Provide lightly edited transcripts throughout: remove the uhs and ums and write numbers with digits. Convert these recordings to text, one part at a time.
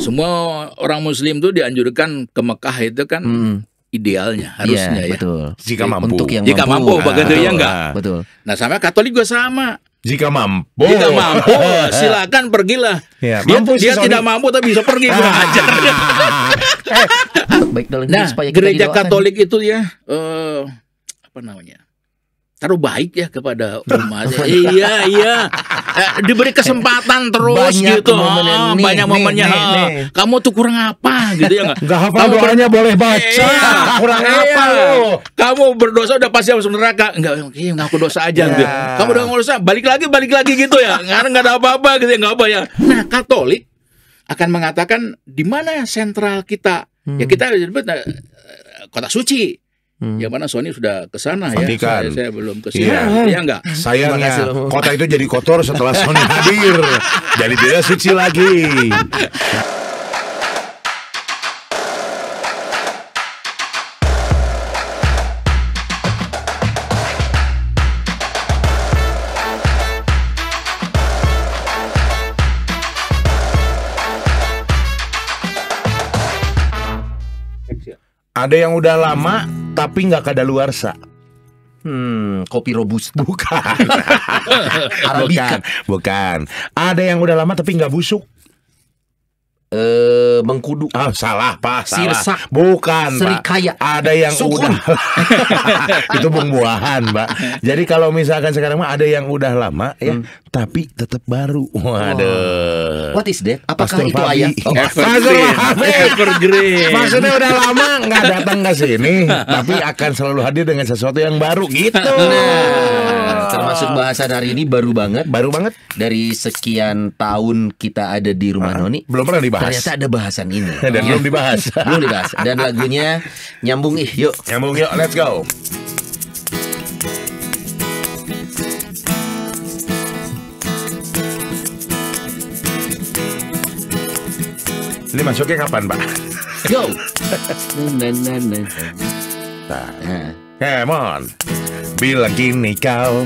semua orang Muslim tuh dianjurkan ke Mekah itu kan idealnya harusnya ya. Betul. Jika mampu. Untuk yang Jika mampu begitu ya enggak. Betul. Nah sama Katolik juga sama. Jika mampu. Jika mampu silakan pergilah. Ya, Dia tidak mampu tapi bisa pergi kurang ajar. Baik dalam Nah, supaya kita gereja didoakan. Katolik itu ya apa namanya? Taruh baik ya kepada umat. Iya. Diberi kesempatan terus Banyak gitu. momennya. Nih, Banyak momennya. nih. Kamu tuh kurang apa gitu ya enggak? Enggak hafal doanya boleh baca. Kurang apa lo? Kamu berdosa udah pasti masuk neraka. Enggak, ngaku dosa aja gitu. Kamu udah ngaku dosa, balik lagi gitu ya. Karena enggak ada apa-apa gitu ya, enggak apa ya. Nah, Katolik akan mengatakan di mana sentral kita? Ya kita disebut kota suci. Yang mana Sony sudah ke sana ya. Vatikan. Saya belum ke sana. Iya. Ya enggak? Sayangnya kota itu jadi kotor setelah Sony hadir. Jadi tidak suci lagi. Ada yang udah lama tapi nggak kadaluarsa. Kopi robusta. Bukan. Arabica. Bukan. Ada yang udah lama tapi nggak busuk. Mengkudu. Ah, salah Pak, salah. Sirsak. Bukan Pak. Serikaya. Ada yang Sukun. udah itu buah-buahan Pak. Jadi kalau misalkan sekarang mah ada yang udah lama ya, tapi tetap baru. Waduh. What is that? Apakah Pastor itu Fabi. ayat? Evergreen. Maksudnya udah lama nggak datang ke sini, tapi akan selalu hadir dengan sesuatu yang baru gitu. Nah, termasuk bahasan hari ini baru banget. Baru banget. Dari sekian tahun kita ada di rumah Noni, Belum pernah dibahas. ternyata ada bahasan ini. Dan belum dibahas. Belum dibahas. Dan lagunya nyambung yuk. Nyambung yuk, let's go. Ini masuknya kapan, Pak? Go. Come on. Bila kini kau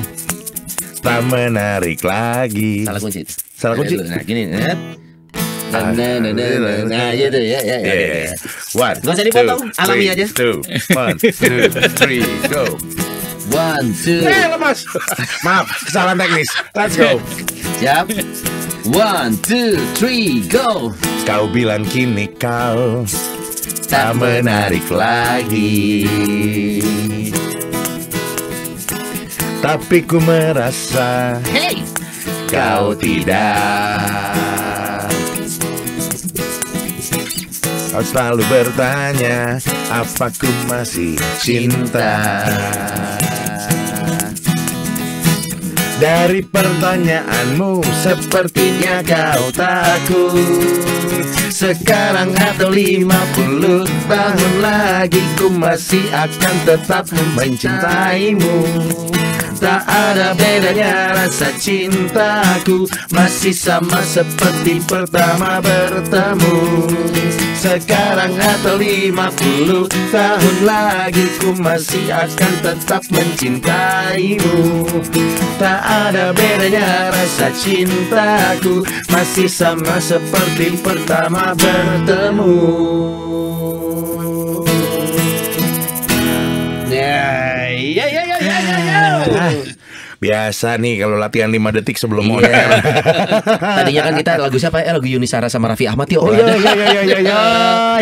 tak menarik lagi. Salah kunci. Salah kunci. Nah, gini. Nah, gitu ya. One, Nggak usah dipotong, two, alami three, aja. One, two, three, go. 1, 2. Lemas. Maaf, kesalahan teknis. Let's go. Siap. 1, 2, 3, go. Kau bilang kini kau tak menarik lagi, tapi ku merasa Hey. kau tidak. Kau selalu bertanya, apa ku masih cinta? Dari pertanyaanmu, sepertinya kau takut. Sekarang atau 50 tahun lagi, ku masih akan tetap mencintaimu. Tak ada bedanya rasa cintaku, masih sama seperti pertama bertemu. Sekarang atau 50 tahun lagi, ku masih akan tetap mencintaimu. Tak ada bedanya rasa cintaku, masih sama seperti pertama bertemu. Biasa nih kalau latihan 5 detik sebelum on air. Tadinya kan kita lagu siapa ya? Lagu Yuni Sara sama Raffi Ahmad yuk. Oh iya.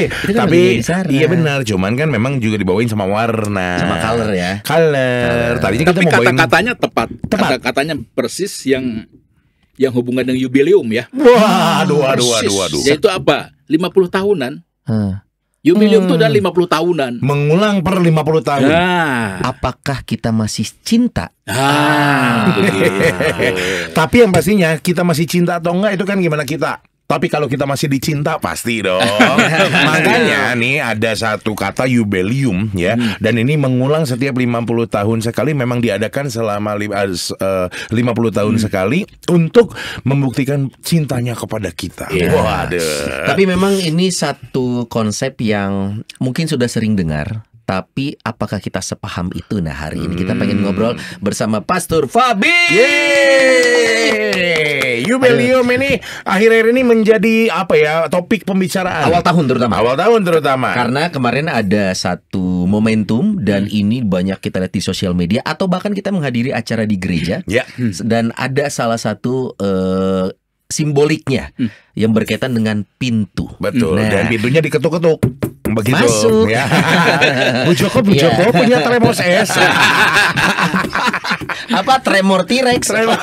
Itu kan Tapi lagu Yuni Sara. iya benar, cuman kan memang juga dibawain sama warna. Sama color ya. Color. Tadinya kita Tapi mau bawain. kata-katanya tepat. Kata-katanya persis yang hubungan dengan jubileum ya. Waduh. Yaitu apa? 50 tahunan. Jubileum itu udah 50 tahunan. Mengulang per 50 tahun. Nah. Apakah kita masih cinta? Tapi yang pastinya kita masih cinta atau enggak itu kan gimana kita. Tapi kalau kita masih dicinta pasti dong. Makanya nih ada satu kata jubileum ya. Dan ini mengulang setiap 50 tahun sekali. Memang diadakan selama 50 tahun sekali untuk membuktikan cintanya kepada kita. Waduh. Tapi memang ini satu konsep yang mungkin sudah sering dengar. Tapi apakah kita sepaham itu? Nah, hari ini kita pengen ngobrol bersama Pastor Fabi. Yeay, Yubelium ini akhir-akhir ini menjadi apa ya, topik pembicaraan. Awal tahun terutama. Karena Karena kemarin ada satu momentum dan ini banyak kita lihat di sosial media atau bahkan kita menghadiri acara di gereja. ya, Dan ada salah satu simboliknya yang berkaitan dengan pintu. betul. Nah. Dan pintunya diketuk-ketuk. Begitu. Masuk. Ya. Bu Joko punya termos es. Apa tremor T-Rex? Tremor.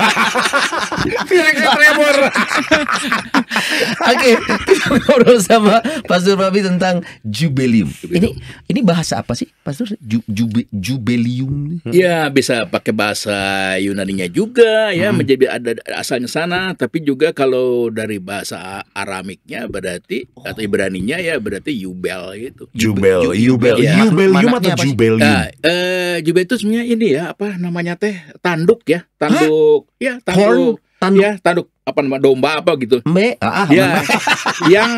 Oke, kita ngobrol sama Pastor Fabi tentang Jubelium. Ini bahasa apa sih, Pastor? Jubelium. Ya, bisa pakai bahasa Yunaninya juga ya, menjadi ada asalnya sana, tapi juga kalau dari bahasa Aramiknya berarti atau Ibraninya ya berarti Yubel gitu. Jubel. Ya. Yubelium Maknanya atau apa sih? Jubelium? Nah, Jubel itu sebenarnya ini ya, apa namanya teh? Tanduk ya, tanduk. Ya, tanduk. Tanduk. Ya, tanduk apa nama domba apa gitu. Ya, yang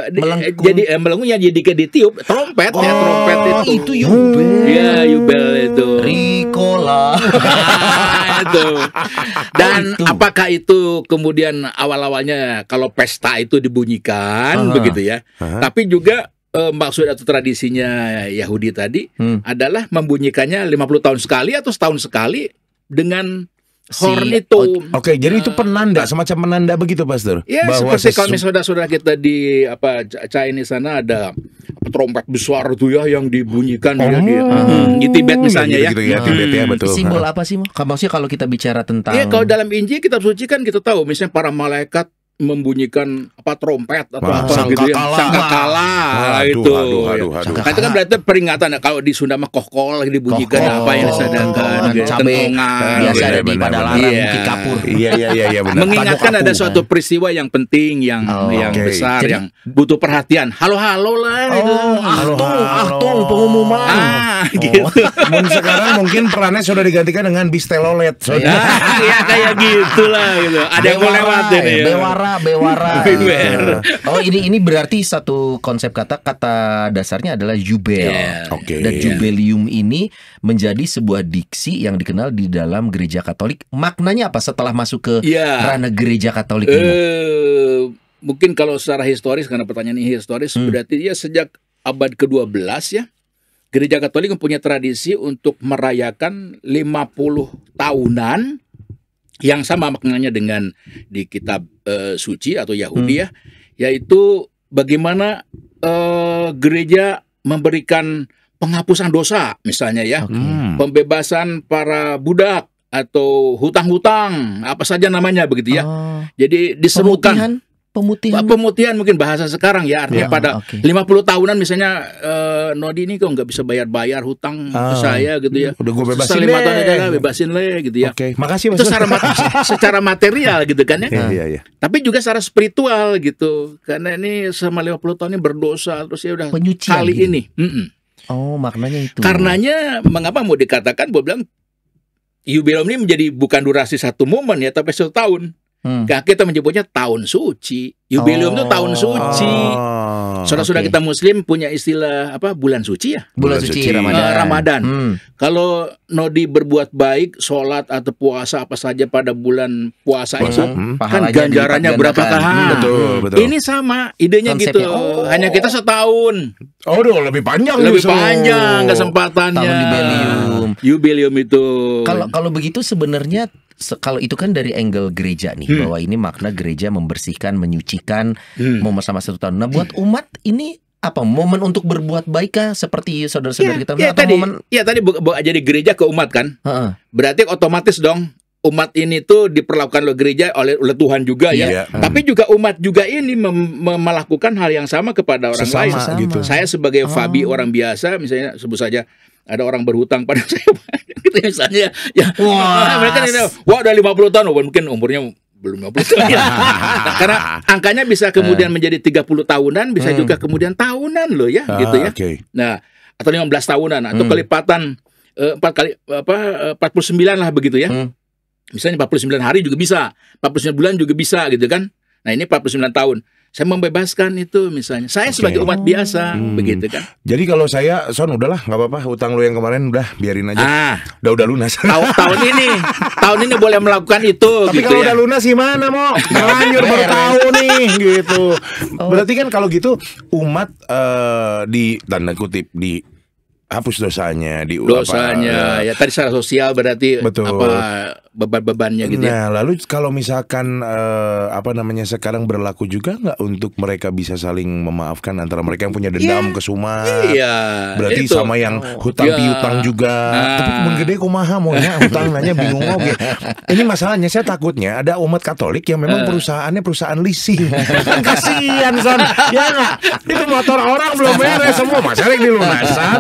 Melengkung. jadi melengkung ya, jadi kayak ditiup trompet ya, trompet itu itu. Yubel. Ya, Yubel itu. Ricola. Itu. Dan itu. apakah itu kemudian awal-awalnya kalau pesta itu dibunyikan begitu ya. Tapi juga maksud atau tradisinya Yahudi tadi adalah membunyikannya 50 tahun sekali atau setahun sekali dengan horn itu. Oke, jadi itu penanda, semacam penanda begitu, Pastor. Ya, Bahwa seperti kalau misalnya saudara kita di Chinese sana ada trompet besar itu ya yang dibunyikan ya, di Tibet misalnya ya. Gitu ya, Tibet ya, betul. Simbol apa sih, Mo? Maksudnya kalau kita bicara tentang Iya, kalau dalam Injil kitab suci kan kita tahu misalnya para malaikat membunyikan apa trompet atau apa gitu ya, sangkakala itu. Aduh. Kan itu kan berarti peringatan. Kalau di Sunda mah kohkol dibunyikan apa yang disadangkan, cabai biasa ada di benar, Padalarang, Iya. Kikapur. Iya benar. mengingatkan ada suatu peristiwa yang penting, yang oke. besar, Jadi- yang butuh perhatian. Halo lah gitu. Achtung, pengumuman. Gitu. Sekarang mungkin perannya sudah digantikan dengan Bistelolet. Ya kayak gitulah gitu. Ada yang mau lewatin ya. Bewara. Beware. Oh, ini berarti satu konsep kata dasarnya adalah jubel. Yeah. Oke. Dan jubelium ini menjadi sebuah diksi yang dikenal di dalam gereja Katolik. Maknanya apa setelah masuk ke Iya. ranah gereja Katolik ini? Mungkin kalau secara historis, karena pertanyaan ini historis, berarti ya sejak abad ke-12 ya, gereja Katolik mempunyai tradisi untuk merayakan 50 tahunan yang sama maknanya dengan di kitab suci atau Yahudi ya, yaitu bagaimana gereja memberikan penghapusan dosa misalnya ya, pembebasan para budak atau hutang-hutang apa saja namanya begitu ya. Oh, Jadi diserukan pemutihan mungkin bahasa sekarang ya, artinya Ya, pada oke. 50 tahunan misalnya Nodi ini kok nggak bisa bayar hutang ke saya gitu ya. Udah gue bebasin Setelah 5 tahun deh. aja bebasin gitu ya. Oke, makasih Itu Pastor. secara material gitu kan ya. Iya. Tapi juga secara spiritual gitu. Karena ini selama 50 tahun ini berdosa, terus ya udah Penyucian kali gitu. ini. Oh, maknanya itu. Karenanya mengapa mau dikatakan, gue bilang Yubelium ini menjadi bukan durasi satu momen ya, tapi 1 tahun. Nah, kita menyebutnya tahun suci. Yubelium itu tahun suci. Saudara-saudara oke. kita Muslim punya istilah apa? Bulan suci ya. Bulan suci Ramadan. Ramadan. Hmm. Kalau Nodi berbuat baik, sholat atau puasa apa saja pada bulan puasa itu, kan Pahalanya ganjarannya dilipat berapa gandakan. kali? Betul. Ini sama idenya Konsepnya. gitu. Oh. Hanya kita setahun, Oh, lebih panjang. lebih justru. panjang kesempatannya. Tahun Yubelium. Yubelium itu. Kalau begitu sebenarnya kalau itu kan dari angle gereja nih, bahwa ini makna gereja membersihkan, menyucikan, mau sama 1 tahun. Nah, buat umat ini apa momen untuk berbuat baik kah seperti saudara-saudara kita? Ya, Atau tadi, momen tadi jadi gereja ke umat kan. Heeh. Berarti otomatis dong umat ini tuh diperlakukan oleh gereja oleh Tuhan juga ya. Iya. Tapi juga umat juga ini melakukan hal yang sama kepada orang lain. Sesama gitu. Saya sebagai Fabi orang biasa, misalnya sebut saja ada orang berhutang pada saya banyak gitu misalnya ya. Mereka ini wah udah 50 tahun, mungkin umurnya belum 50 tahun ya. Nah, karena angkanya bisa kemudian menjadi 30 tahunan, bisa juga kemudian tahunan loh ya, gitu ya. Oke. Nah, atau 15 tahunan atau kelipatan 49 lah begitu ya. Misalnya 49 hari juga bisa, 49 bulan juga bisa gitu kan. Nah, ini 49 tahun. Saya membebaskan itu misalnya. Saya sebagai umat biasa, begitu kan. Jadi kalau saya, Son, udahlah, nggak apa-apa. Hutang lu yang kemarin udah biarin aja. Udah lunas. Tahun ini boleh melakukan itu. Tapi gitu kalau ya. udah lunas gimana, Mo? Lanjut baru tahu nih, gitu. Berarti kan kalau gitu umat di tanda kutip di hapus dosanya, ya tadi secara sosial berarti betul. apa beban-bebannya gitu ya. Nah, lalu kalau misalkan sekarang berlaku juga nggak untuk mereka bisa saling memaafkan antara mereka yang punya dendam ke Sumat? Iya. Berarti itu. sama yang hutang piutang juga. Tapi mun gede kumaha monya hutang nanya bingung oke. Ini masalahnya saya takutnya ada umat Katolik yang memang perusahaannya perusahaan leasing. Kan kasihan Son. Ya nggak? Itu motor orang belum beres semua masalah yang dilunasan.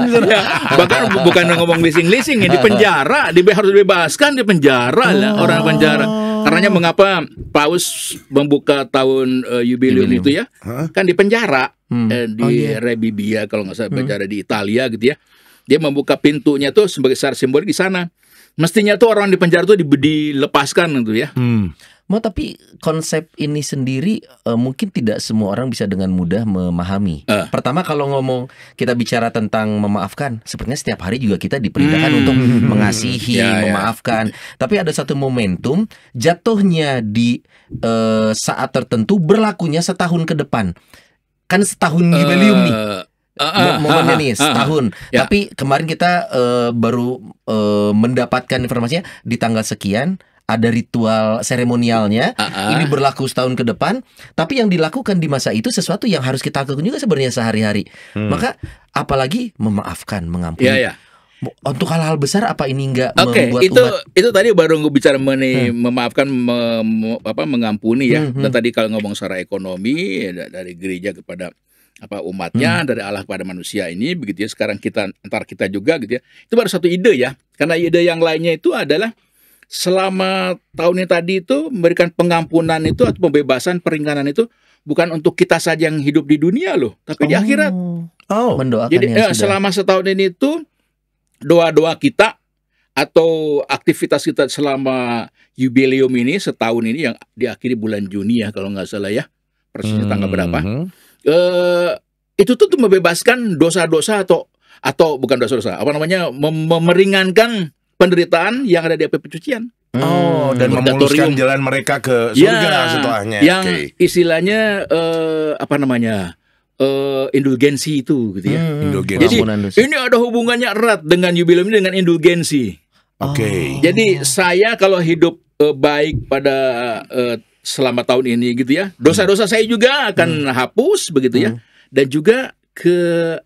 Bahkan bukan ngomong leasing ya, di penjara, harus dibebaskan di penjara lah orang penjara. Karenanya mengapa Paus membuka tahun jubileum itu ya? Kan di penjara di Rebibbia kalau nggak salah penjara di Italia gitu ya. Dia membuka pintunya tuh sebagai secara simbolik di sana. Mestinya tuh orang di penjara tuh dilepaskan gitu ya. Mau tapi konsep ini sendiri mungkin tidak semua orang bisa dengan mudah memahami. Pertama kalau ngomong kita bicara tentang memaafkan, sepertinya setiap hari juga kita diperintahkan untuk mengasihi, memaafkan. Tapi ada satu momentum jatuhnya di saat tertentu berlakunya setahun ke depan. Kan setahun jubileum nih. Momennya nih setahun. Tapi kemarin kita baru mendapatkan informasinya di tanggal sekian ada ritual seremonialnya. Ini berlaku setahun ke depan. Tapi yang dilakukan di masa itu sesuatu yang harus kita lakukan juga sebenarnya sehari-hari. Maka apalagi memaafkan, mengampuni. Untuk hal-hal besar apa ini enggak membuat umat? Itu tadi baru gue bicara mengenai memaafkan, mengampuni ya. Dan tadi kalau ngomong secara ekonomi dari gereja kepada umatnya, dari Allah kepada manusia ini begitu ya. Sekarang kita antar kita juga gitu ya. Itu baru satu ide ya. Karena ide yang lainnya itu adalah selama tahun ini tadi itu memberikan pengampunan itu atau pembebasan peringanan itu bukan untuk kita saja yang hidup di dunia loh, tapi di akhirat. Mendoakan. Jadi selama setahun ini itu doa-doa kita atau aktivitas kita selama jubileum ini setahun ini yang diakhiri bulan Juni ya kalau nggak salah ya, persisnya tanggal berapa? Itu tuh membebaskan dosa-dosa atau bukan dosa-dosa, meringankan penderitaan yang ada di api pencucian. Dan memuluskan jalan mereka ke surga setelahnya. Yang istilahnya indulgensi itu gitu ya. Jadi ini ada hubungannya erat dengan jubileum ini dengan indulgensi. Jadi saya kalau hidup baik pada selama tahun ini gitu ya, dosa-dosa saya juga akan hapus begitu ya. Dan juga ke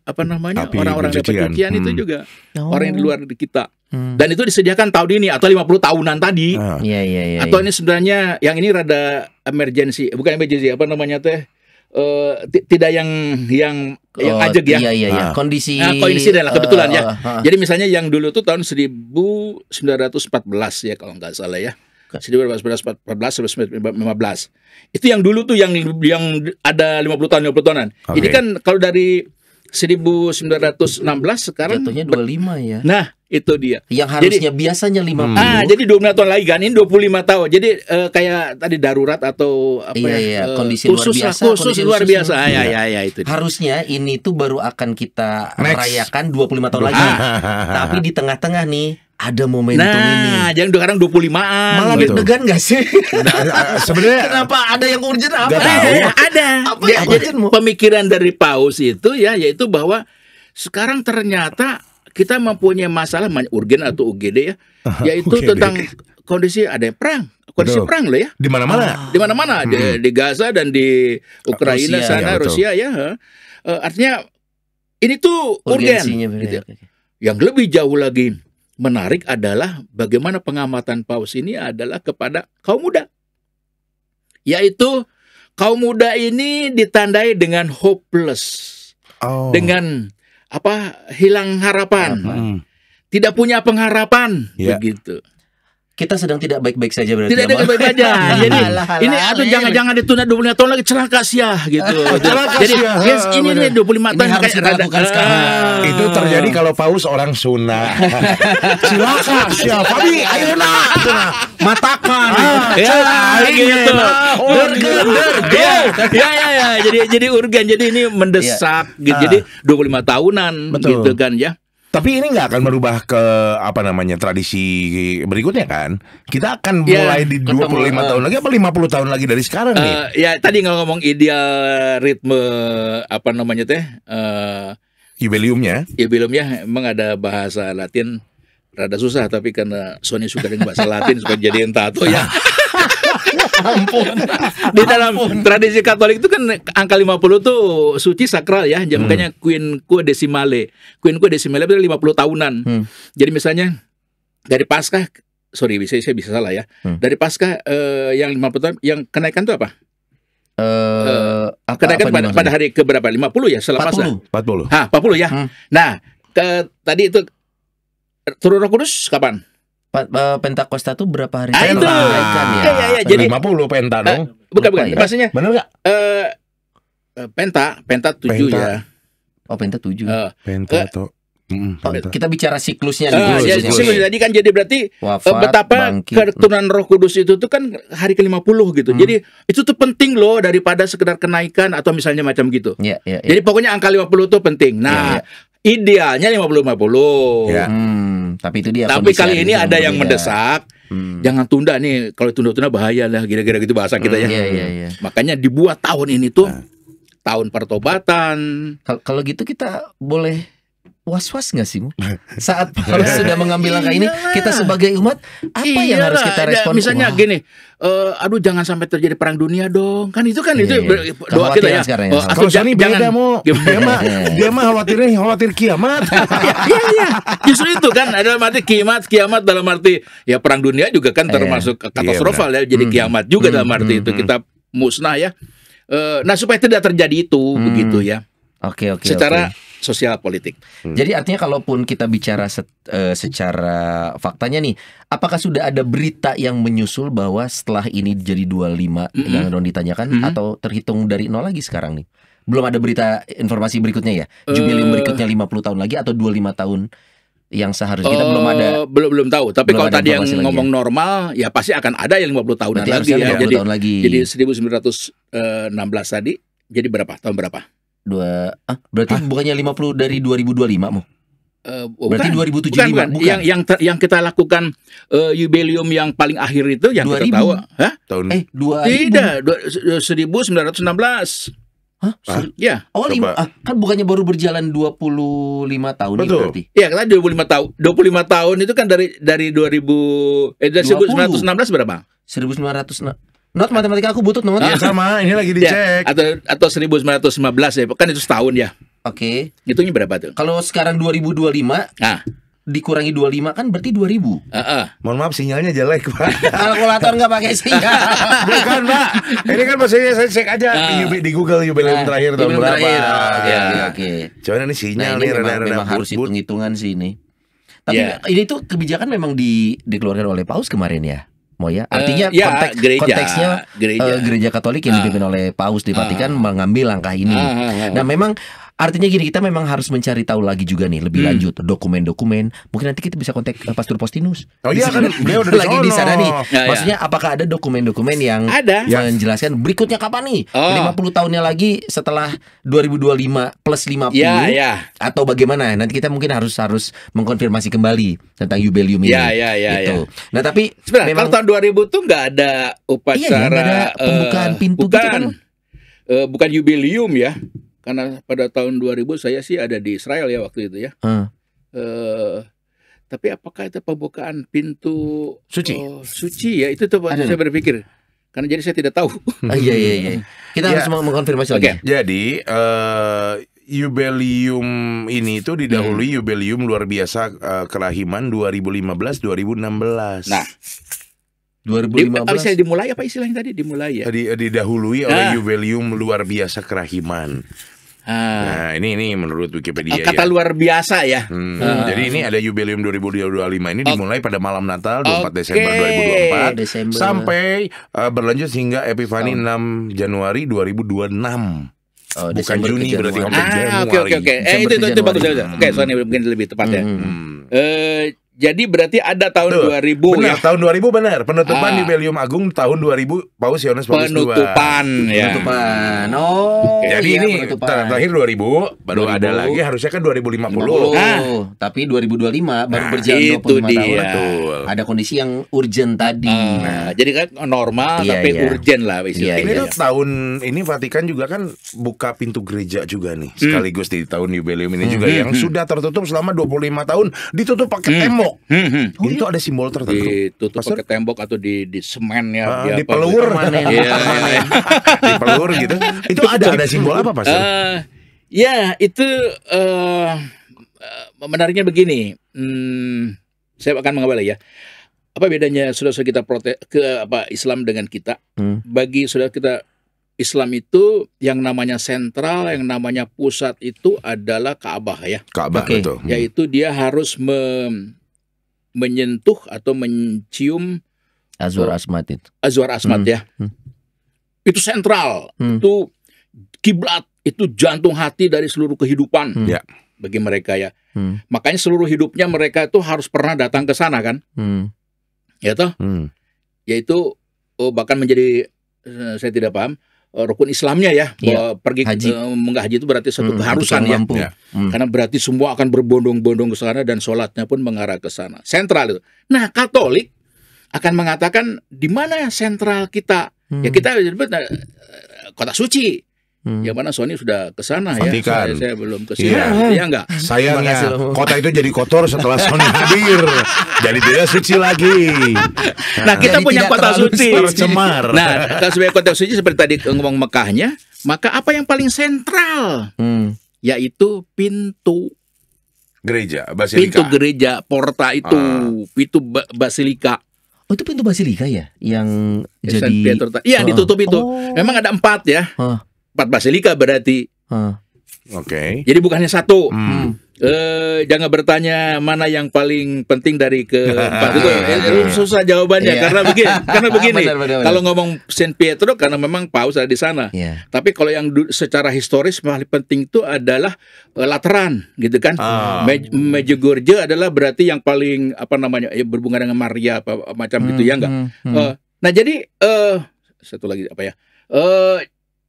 orang-orang yang pencucian itu juga orang yang di luar kita. Dan itu disediakan tahun ini atau 50 tahunan tadi. Atau ini sebenarnya yang ini rada emergency, bukan emergency, tidak yang ajeg ya. Kondisi adalah kebetulan ya. Jadi misalnya yang dulu tuh tahun 1914 ya kalau nggak salah ya. 1914 sampai 1915. Itu yang dulu tuh yang ada 50 tahunan. Ini kan kalau dari 1916 sekarang jatuhnya 25 ya. Nah, itu dia. Yang harusnya biasanya 50. Jadi 25 tahun lagi kan, ini 25 tahun. Jadi kayak tadi darurat atau kondisi khusus luar biasa. Ya, itu. Harusnya ini tuh baru akan kita rayakan 25 tahun lagi. Tapi di tengah-tengah nih ada momentum ini. Nah, jangan sekarang 25-an. Malah deg-degan gak sih? Sebenarnya kenapa ada yang urgent apa? Ada. Jadi pemikiran dari Paus itu ya, yaitu bahwa sekarang ternyata kita mempunyai masalah urgen atau UGD ya, yaitu tentang kondisi ada perang. Kondisi perang loh ya. Di mana-mana. Di mana-mana, di Gaza dan di Ukraina Rusia ya. Artinya ini tuh urgen. Gitu. Yang lebih jauh lagi menarik adalah bagaimana pengamatan Paus ini adalah kepada kaum muda. Yaitu kaum muda ini ditandai dengan hopeless. Dengan hilang harapan. Tidak punya pengharapan begitu. Kita sedang tidak baik-baik saja berarti. Tidak ada baik aja. Jadi Alah, ini alah, aduh jangan ditunda 25 tahun lagi celaka sia gitu. Celaka Jadi sia. yes, ini nih 25 Ini tahun harus kita lakukan sekarang. Itu terjadi kalau paus orang Sunda. Silakan siapa Fabi, ayo nah. Matakan. Ya, gitu. Urgen. Ya. Jadi urgen. Jadi ini mendesak gitu. Jadi 25 tahunan Betul. gitu kan ya. Tapi ini nggak akan merubah ke tradisi berikutnya kan? Kita akan Ya, mulai di 25 tahun lagi apa 50 tahun lagi dari sekarang nih? Ya tadi ngomong ideal ritme Jubileumnya. ya belumnya emang ada bahasa Latin rada susah, tapi karena Sony suka dengan bahasa Latin supaya jadiin tato ya. Ampun. Di dalam tradisi Katolik itu kan angka 50 tuh suci sakral ya. Makanya quinque decimale. Quinque decimale itu 50 tahunan. Jadi misalnya dari Paskah, sorry saya bisa salah ya. Dari Paskah yang 50 tahun, yang kenaikan itu apa? Kenaikan pada hari ke berapa? 50 ya setelah Paskah. 40. 40 ya. Nah, tadi itu turun Roh Kudus kapan? Pentakosta tuh berapa hari? Itu. Ya. Jadi 50 penta dong. bukan. Lupa ya. Maksudnya Bener nggak? Penta 7 Penta. ya. Oh, Penta 7. Penta atau penta. Kita bicara siklusnya Ya, nih. tadi kan jadi berarti Wafat, betapa bangkit. keturunan Roh Kudus itu tuh kan hari ke-50 gitu. Jadi itu tuh penting loh daripada sekedar kenaikan atau misalnya macam gitu. Ya. Jadi pokoknya angka 50 tuh penting. Nah, idealnya 50-50. Ya. Tapi itu dia. Tapi kondisi kali hari ini ada yang berbeda. mendesak. Jangan tunda nih. Kalau tunda-tunda bahaya lah. Kira-kira gitu bahasa kita ya. Iya. Makanya dibuat tahun ini tuh tahun pertobatan. Kalau gitu kita boleh was-was nggak sih, Mu? Saat Paulus sudah mengambil langkah ini, kita sebagai umat apa yang harus kita respon? Misalnya Wah, gini, aduh jangan sampai terjadi perang dunia dong. Kan itu kan Iya. doa kita ya. Kekhawatiran sekarang ya. Kalau Sani beda mau, Gimana? dia mah khawatir kiamat. Iya. Justru itu kan dalam arti kiamat dalam arti ya perang dunia juga kan termasuk katastrofal ya. Jadi kiamat juga dalam arti itu kita musnah ya. Nah supaya tidak terjadi itu begitu ya. Oke. Secara sosial politik. Jadi artinya kalaupun kita bicara secara faktanya nih, apakah sudah ada berita yang menyusul bahwa setelah ini jadi 25 yang Don ditanyakan atau terhitung dari nol lagi sekarang nih? Belum ada berita informasi berikutnya ya? Jubileum berikutnya 50 tahun lagi atau 25 tahun yang seharusnya kita belum ada. Belum tahu. Tapi Belum kalau ada tadi yang informasi lagi ngomong normal, ya pasti akan ada yang 50 tahunan Berarti lagi harusnya ya. 50 tahun lagi. Jadi 1916 tadi, jadi berapa? Tahun berapa? Berarti bukannya 50 dari 2025 Mu? Berarti 2075 bukan? Yang kita lakukan jubileum yang paling akhir itu yang 2000. kita tahu. Hah? Tahun 2000. Tidak, 1916. Hah? Ya. Oh, kan bukannya baru berjalan 25 tahun nih Betul. berarti. Iya, kan 25 tahun. 25 tahun itu kan dari 1916 berapa? 1900. Not matematika aku butut not. ya sama, ini lagi Ya, dicek. atau 1915 ya. Kan itu setahun ya. Oke. Hitungnya berapa tuh? Kalau sekarang 2025 Nah, dikurangi 25 kan berarti 2000. Mohon maaf sinyalnya jelek, Pak. Kalkulator nggak pakai sinyal. Bukan, Pak. Ini kan maksudnya saya cek aja di Google jubileum terakhir tahun Jubileum berapa. terakhir. Oke. Cuman ini sinyal nih memang rada-rada harus but-but. hitung-hitungan sih ini. Tapi Ya. ini tuh kebijakan memang dikeluarkan oleh Paus kemarin ya. Moya. Artinya ya, konteksnya gereja Katolik yang dipimpin oleh Paus di Vatikan mengambil langkah ini. Nah, memang artinya gini, kita memang harus mencari tahu lagi juga nih lebih lanjut dokumen-dokumen. Mungkin nanti kita bisa kontak Pastor Postinus. Oh iya kan beliau udah lagi di sana nih. Ya, Maksudnya apakah ada dokumen-dokumen yang Ada. menjelaskan berikutnya kapan nih? 50 tahunnya lagi setelah 2025 plus 50 Ya. atau bagaimana? Nanti kita mungkin harus mengkonfirmasi kembali tentang jubileum ini. Ya. Itu. Nah, tapi Sebenarnya memang kalau tahun 2000 tuh nggak ada upacara Iya, nggak ada pembukaan pintu gitu kan? Bukan jubileum ya. Karena pada tahun 2000 saya sih ada di Israel ya waktu itu ya. Tapi apakah itu pembukaan pintu Suci? Suci ya, itu tuh saya berpikir. Karena jadi saya tidak tahu. Iya. Kita harus mengkonfirmasi lagi. Jadi jubileum ini itu didahului jubileum luar biasa kerahiman 2015-2016. Nah, 2015. Saya dimulai apa istilahnya tadi? Dimulai ya. Didahului oleh jubileum luar biasa kerahiman. Nah, ini menurut Wikipedia Kata ya. luar biasa ya. Jadi ini ada Jubileum 2025 ini dimulai pada malam Natal 24 Oke. Desember 2024 Desember. sampai berlanjut hingga Epifani 6 Januari 2026. Oh, Bukan Desember ke Juni berarti Januari. sampai Januari. Oke. Desember Itu ke bagus. Januari. Oke, soalnya mungkin lebih tepat ya. Hmm. Jadi berarti ada tahun Tuh, 2000 benar, ya. tahun 2000 benar. Penutupan Ah. Jubileum Agung tahun 2000 Paus Yohanes Paulus II. Penutupan ya. Penutupan. Oh, Jadi iya, ini penutupan. terakhir 2000, baru 2000. ada lagi harusnya kan 2050. 50. Tapi 2025 baru Nah, berjalan itu 25 tahun. dia. Betul. Ada kondisi yang urgent tadi. Jadi kan normal Iya, tapi iya. urgent lah istilahnya. Ini Iya. tuh tahun ini Vatikan juga kan buka pintu gereja juga nih. Sekaligus di tahun Jubileum ini juga yang sudah tertutup selama 25 tahun ditutup pakai tembok. Itu ada simbol tertentu. Ditutup Pastor? pakai tembok atau di semen ya. Di pelur, Iya. di pelur gitu. Itu ada simbol apa Pastor? Ya itu menariknya begini. Saya akan mengabali ya. Apa bedanya saudara-saudara kita Islam dengan kita? Bagi saudara kita Islam itu yang namanya sentral, yang namanya pusat itu adalah Ka'bah ya. Ka'bah Oke. betul. Yaitu dia harus menyentuh atau mencium Azwar Asmat itu. Azwar Asmat ya. Itu sentral, itu kiblat, itu jantung hati dari seluruh kehidupan Ya. bagi mereka ya. Makanya seluruh hidupnya mereka itu harus pernah datang ke sana kan, ya toh? Yaitu bahkan menjadi saya tidak paham rukun Islamnya ya, bahwa pergi Haji. menggah haji itu berarti satu keharusan ya. Mampu. Ya. Karena berarti semua akan berbondong-bondong ke sana dan sholatnya pun mengarah ke sana. Sentral itu. Nah, Katolik akan mengatakan di mana sentral kita? Ya kita disebut kota suci. Yang mana Sony sudah ke sana ya. Vatikan. Saya belum ke sana. Iya. Iya enggak? Terima kasih Sayangnya loh. kota itu jadi kotor setelah Sony hadir. Jadi tidak suci lagi. Nah, kita Jadi punya tidak kota terlalu suci. tercemar. Nah, kalau sebagai kota suci seperti tadi ngomong Mekahnya, maka apa yang paling sentral? Yaitu pintu Gereja, pintu Basilika. gereja, porta itu, pintu basilika. Oh, itu pintu basilika ya yang San jadi Pietro. Iya, ditutup itu. Oh. Memang ada 4 ya. 4 basilika berarti. Oke. Jadi bukannya 1. Jangan bertanya mana yang paling penting dari keempat itu susah jawabannya. Iya. Karena begini. Benar. Kalau ngomong San Pietro karena memang Paus ada di sana. Iya. Tapi kalau yang secara historis paling penting itu adalah Lateran gitu kan. Medjugorje adalah berarti yang paling berhubungan dengan Maria macam gitu ya enggak. Nah jadi satu lagi apa ya?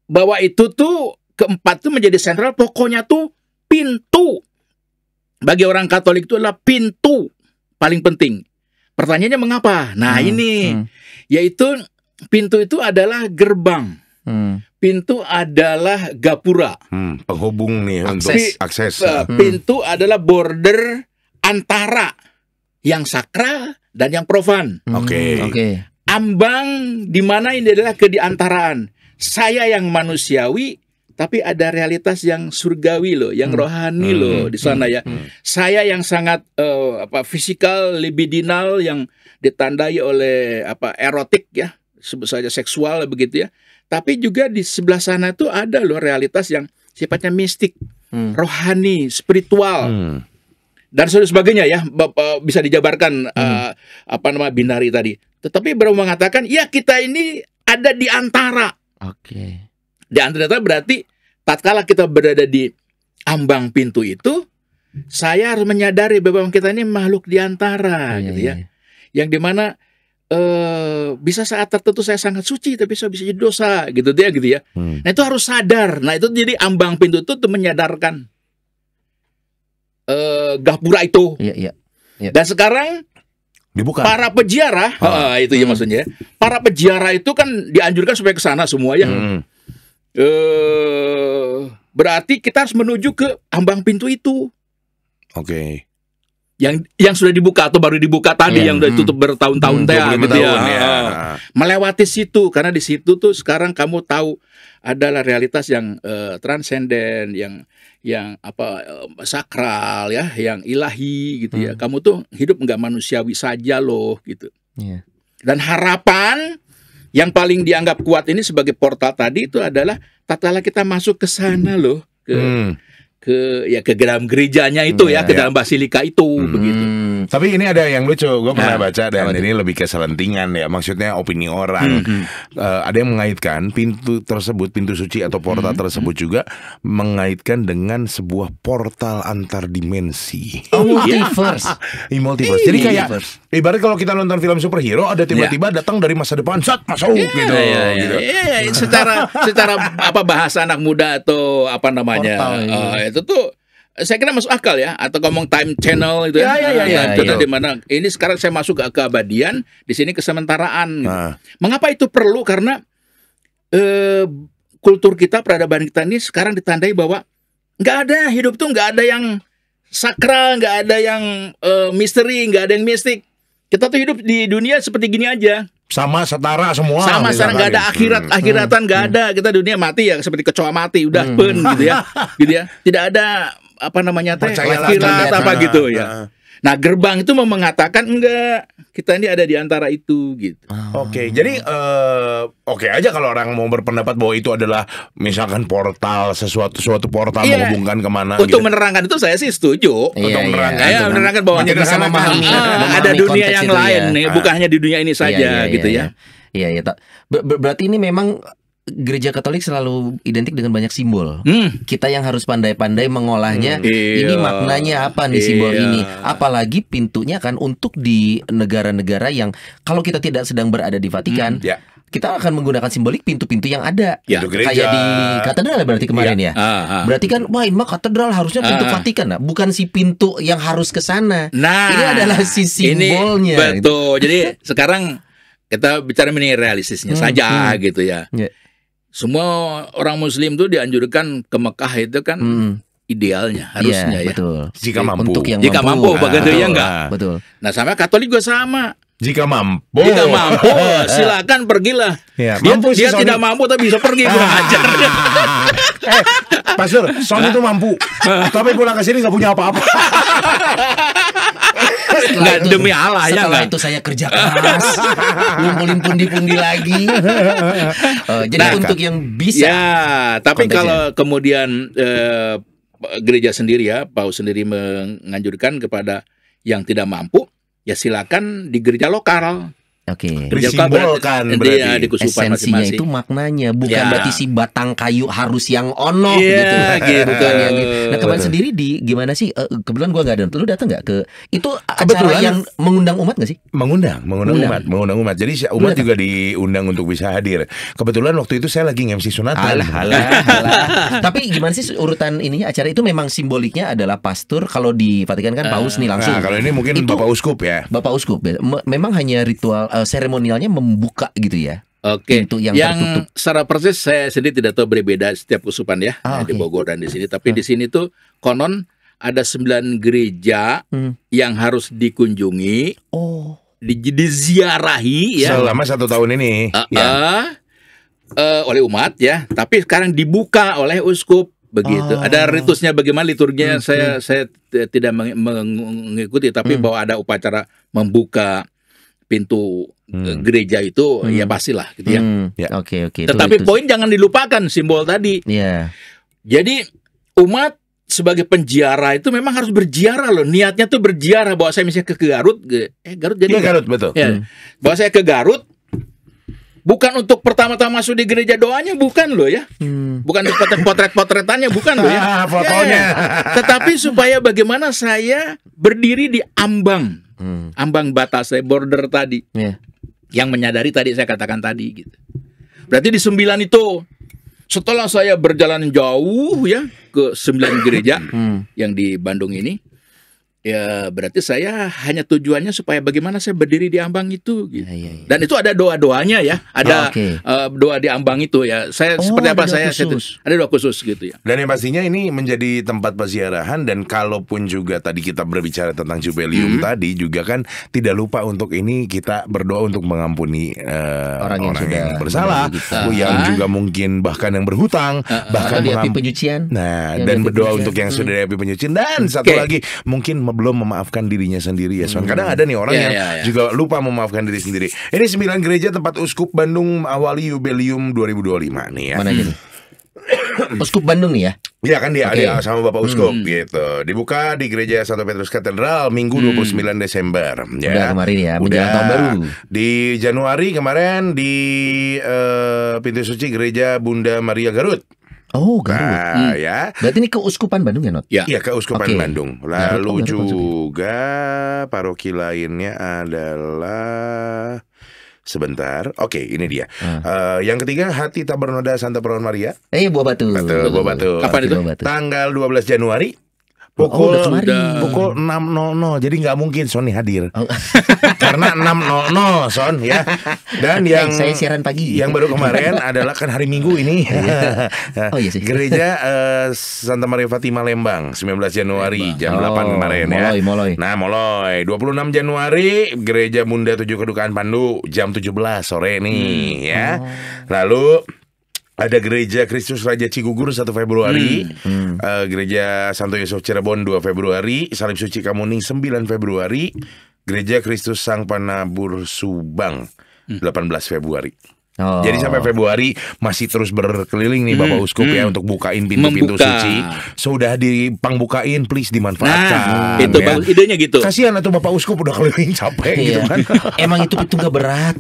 Bahwa itu tuh keempat tuh menjadi sentral, pokoknya tuh pintu. Bagi orang Katolik itu adalah pintu paling penting. Pertanyaannya mengapa? Nah ini yaitu pintu itu adalah gerbang. Pintu adalah gapura. Penghubung nih untuk akses. Pintu adalah border antara yang sakral dan yang profan. Oke. Ambang di mana ini adalah kediantaraan. Saya yang manusiawi, tapi ada realitas yang surgawi loh, yang rohani loh di sana ya. Saya yang sangat fisikal, libidinal, yang ditandai oleh erotik ya, sebut saja seksual begitu ya. Tapi juga di sebelah sana tuh ada loh realitas yang sifatnya mistik, rohani, spiritual. Dan sebagainya ya, bisa dijabarkan binari tadi. Tetapi baru mengatakan ya kita ini ada di antara. Di antara berarti tatkala kita berada di ambang pintu itu, saya harus menyadari bahwa kita ini makhluk di antara gitu ya. Yang dimana bisa saat tertentu saya sangat suci tapi saya bisa jadi dosa gitu ya. Nah itu harus sadar. Nah itu jadi ambang pintu itu tuh menyadarkan gapura itu. Dan sekarang dibuka. Para peziarah, itu ya maksudnya. Para peziarah itu kan dianjurkan supaya ke sana semua ya. Berarti kita harus menuju ke ambang pintu itu. Oke. Yang sudah dibuka atau baru dibuka tadi yang sudah ditutup bertahun-tahun gitu ya. Melewati situ karena di situ tuh sekarang kamu tahu adalah realitas yang transenden, yang sakral ya, yang ilahi gitu ya. Kamu tuh hidup nggak manusiawi saja loh gitu. Dan harapan yang paling dianggap kuat ini sebagai portal tadi itu adalah tatkala kita masuk ke sana loh. ke dalam gerejanya itu ya, ke dalam basilika itu begitu. Tapi ini ada yang lucu, gue pernah baca dan ini lebih ke selentingan ya, maksudnya opini orang. Ada yang mengaitkan pintu tersebut, pintu suci atau portal tersebut juga mengaitkan dengan sebuah portal antar dimensi. Multiverse. Multiverse. Jadi kayak ibarat kalau kita nonton film superhero, ada tiba-tiba datang dari masa depan, masuk gitu. Iya, secara bahasa anak muda atau apa namanya, itu tuh saya kira masuk akal ya, atau ngomong time channel itu ya. Channel di mana ini sekarang saya masuk ke keabadian, di sini kesementaraan. Gitu. Mengapa itu perlu? Karena kultur kita, peradaban kita ini sekarang ditandai bahwa nggak ada hidup tuh nggak ada yang sakral, nggak ada yang misteri, nggak ada yang mistik. Kita tuh hidup di dunia seperti gini aja. Sama setara semua. Sama sekarang nggak ada akhiratan nggak ada. Kita dunia mati ya seperti kecoa mati udah gitu ya. Tidak ada apa namanya akhirat apa gitu ya. Nah gerbang itu mau mengatakan enggak, kita ini ada di antara itu gitu. Oke, jadi oke aja kalau orang mau berpendapat bahwa itu adalah misalkan portal suatu portal menghubungkan kemana. Untuk menerangkan itu saya sih setuju. Untuk menerangkan bahwa bisa memahami ada dunia yang lain nih, bukan hanya di dunia ini saja gitu ya. Iya. Berarti ini memang Gereja Katolik selalu identik dengan banyak simbol. Kita yang harus pandai-pandai mengolahnya. Ini maknanya apa nih simbol ini? Apalagi pintunya kan untuk di negara-negara yang kalau kita tidak sedang berada di Vatikan, kita akan menggunakan simbolik pintu-pintu yang ada. Kayak di katedral berarti kemarin ya. Berarti kan wah ini mah katedral harusnya pintu Vatikan. Nah, bukan si pintu yang harus ke sana. Nah, ini adalah si simbolnya. Betul. Jadi sekarang kita bicara mengenai realistisnya saja gitu ya. Semua orang Muslim tuh dianjurkan ke Mekah itu kan idealnya harusnya ya. Betul. Jika mampu. Jika mampu begitu ya enggak. Betul. Nah sama Katolik juga sama. Jika mampu. Silakan pergilah. Ya, dia tidak mampu tapi bisa pergi kurang ajar. Pastor, Sony itu mampu, tapi pulang ke sini nggak punya apa-apa. Nggak demi Allah ya. Setelah itu saya kerja keras, ngumpulin pundi-pundi lagi. Jadi untuk yang bisa. Ya, tapi kalau kemudian gereja sendiri ya, Paus sendiri menganjurkan kepada yang tidak mampu, ya silakan di gereja lokal. Oke. Disimbolkan berarti di kesusahan esensinya masing-masing. itu maknanya bukan berarti si batang kayu harus yang ono gitu. Bukan yang gitu. Nah kemarin sendiri di gimana sih? Kebetulan gua nggak ada. Lu datang nggak ke itu acara yang mengundang umat nggak sih? Mengundang umat. Jadi umat juga diundang untuk bisa hadir. Kebetulan waktu itu saya lagi nge-MC sunatan. Alah. Tapi gimana sih urutan ininya acara itu memang simboliknya adalah pastor. Kalau di Vatikan kan paus nih langsung. Nah, kalau ini mungkin itu, Bapak Uskup ya. Bapak Uskup. Memang hanya ritual seremonialnya membuka gitu ya. Oke. Pintu yang tertutup. Secara persis saya sendiri tidak tahu berbeda setiap uskupan ya, di Bogor dan di sini. Tapi di sini tuh konon ada 9 gereja yang harus dikunjungi, diziarahi ya. Selama 1 tahun ini. Oleh umat ya. Tapi sekarang dibuka oleh uskup begitu. Ada ritusnya bagaimana liturginya saya tidak mengikuti, tapi bahwa ada upacara membuka pintu gereja itu ya pastilah gitu ya. Oke. Tetapi poin jangan dilupakan simbol tadi. Jadi umat sebagai penziarah itu memang harus berziarah loh. Niatnya tuh berziarah bahwa saya misalnya ke Garut, Garut jadi Garut betul. Bahwa saya ke Garut bukan untuk pertama-tama masuk di gereja doanya, bukan loh ya. Bukan potret-potretannya, bukan loh ya. Fotonya. Tetapi supaya bagaimana saya berdiri di ambang batas saya, border tadi, yang menyadari tadi saya katakan tadi gitu. Berarti di 9 itu setelah saya berjalan jauh ya ke 9 gereja yang di Bandung ini, ya berarti saya hanya tujuannya supaya bagaimana saya berdiri di ambang itu gitu. Dan itu ada doa-doanya ya. Ada doa di ambang itu ya. Saya seperti apa saya ada doa khusus gitu ya. Dan yang pastinya ini menjadi tempat peziarahan. Dan kalaupun juga tadi kita berbicara tentang Jubileum tadi juga kan tidak lupa untuk ini kita berdoa untuk mengampuni orang yang bersalah, yang juga mungkin bahkan yang berhutang, bahkan di api penyucian. Nah, dan berdoa untuk yang sudah di api penyucian. Dan satu lagi mungkin belum memaafkan dirinya sendiri ya Son. Kadang ada nih orang yang juga lupa memaafkan diri sendiri. Ini 9 gereja tempat Uskup Bandung awali Jubileum 2025 nih ya. Mana aja nih? Uskup Bandung nih ya. Iya kan dia Oke. sama Bapak Uskup gitu. Dibuka di Gereja Santo Petrus Katedral Minggu 29 Desember ya. Udah kemarin ya, menjelang tahun baru. Di Januari kemarin di pintu suci Gereja Bunda Maria Garut. Oh, Garut. Nah, ya. Berarti ini keuskupan Bandung ya, Not? Ya. Iya, Keuskupan Oke. Bandung. Garut, Lalu Garut juga paroki lainnya adalah sebentar. Oke, ini dia. Yang ketiga Hati Tak Bernoda Santa Perawan Maria. Buah Batu. Betul, Buah Batu. Kapan itu? Buah Batu. Tanggal 12 Januari. udah kemarin. Pukul 6.00. Jadi nggak mungkin Sony hadir. Oh. Karena 6.00 Son ya. Dan yang saya siaran pagi. yang baru kemarin adalah kan hari Minggu ini. Oh iya sih. Gereja Santa Maria Fatima Lembang 19 Januari jam 8 kemarin ya. Moloi. Nah, Moloi 26 Januari Gereja Bunda Tujuh Kedukaan Pandu jam 17 sore nih ya. Lalu ada Gereja Kristus Raja Cigugur 1 Februari, Gereja Santo Yusuf Cirebon 2 Februari, Salib Suci Kamuning 9 Februari, Gereja Kristus Sang Panabur Subang 18 Februari. Oh. Jadi sampai Februari masih terus berkeliling nih Bapak Uskup ya untuk bukain pintu-pintu Membuka. suci. Sudah dipangbukain, please Nah, dimanfaatkan. itu ya. bagus idenya gitu. Kasihan atau Bapak Uskup udah keliling capek gitu Iya. kan. Emang itu nggak berat.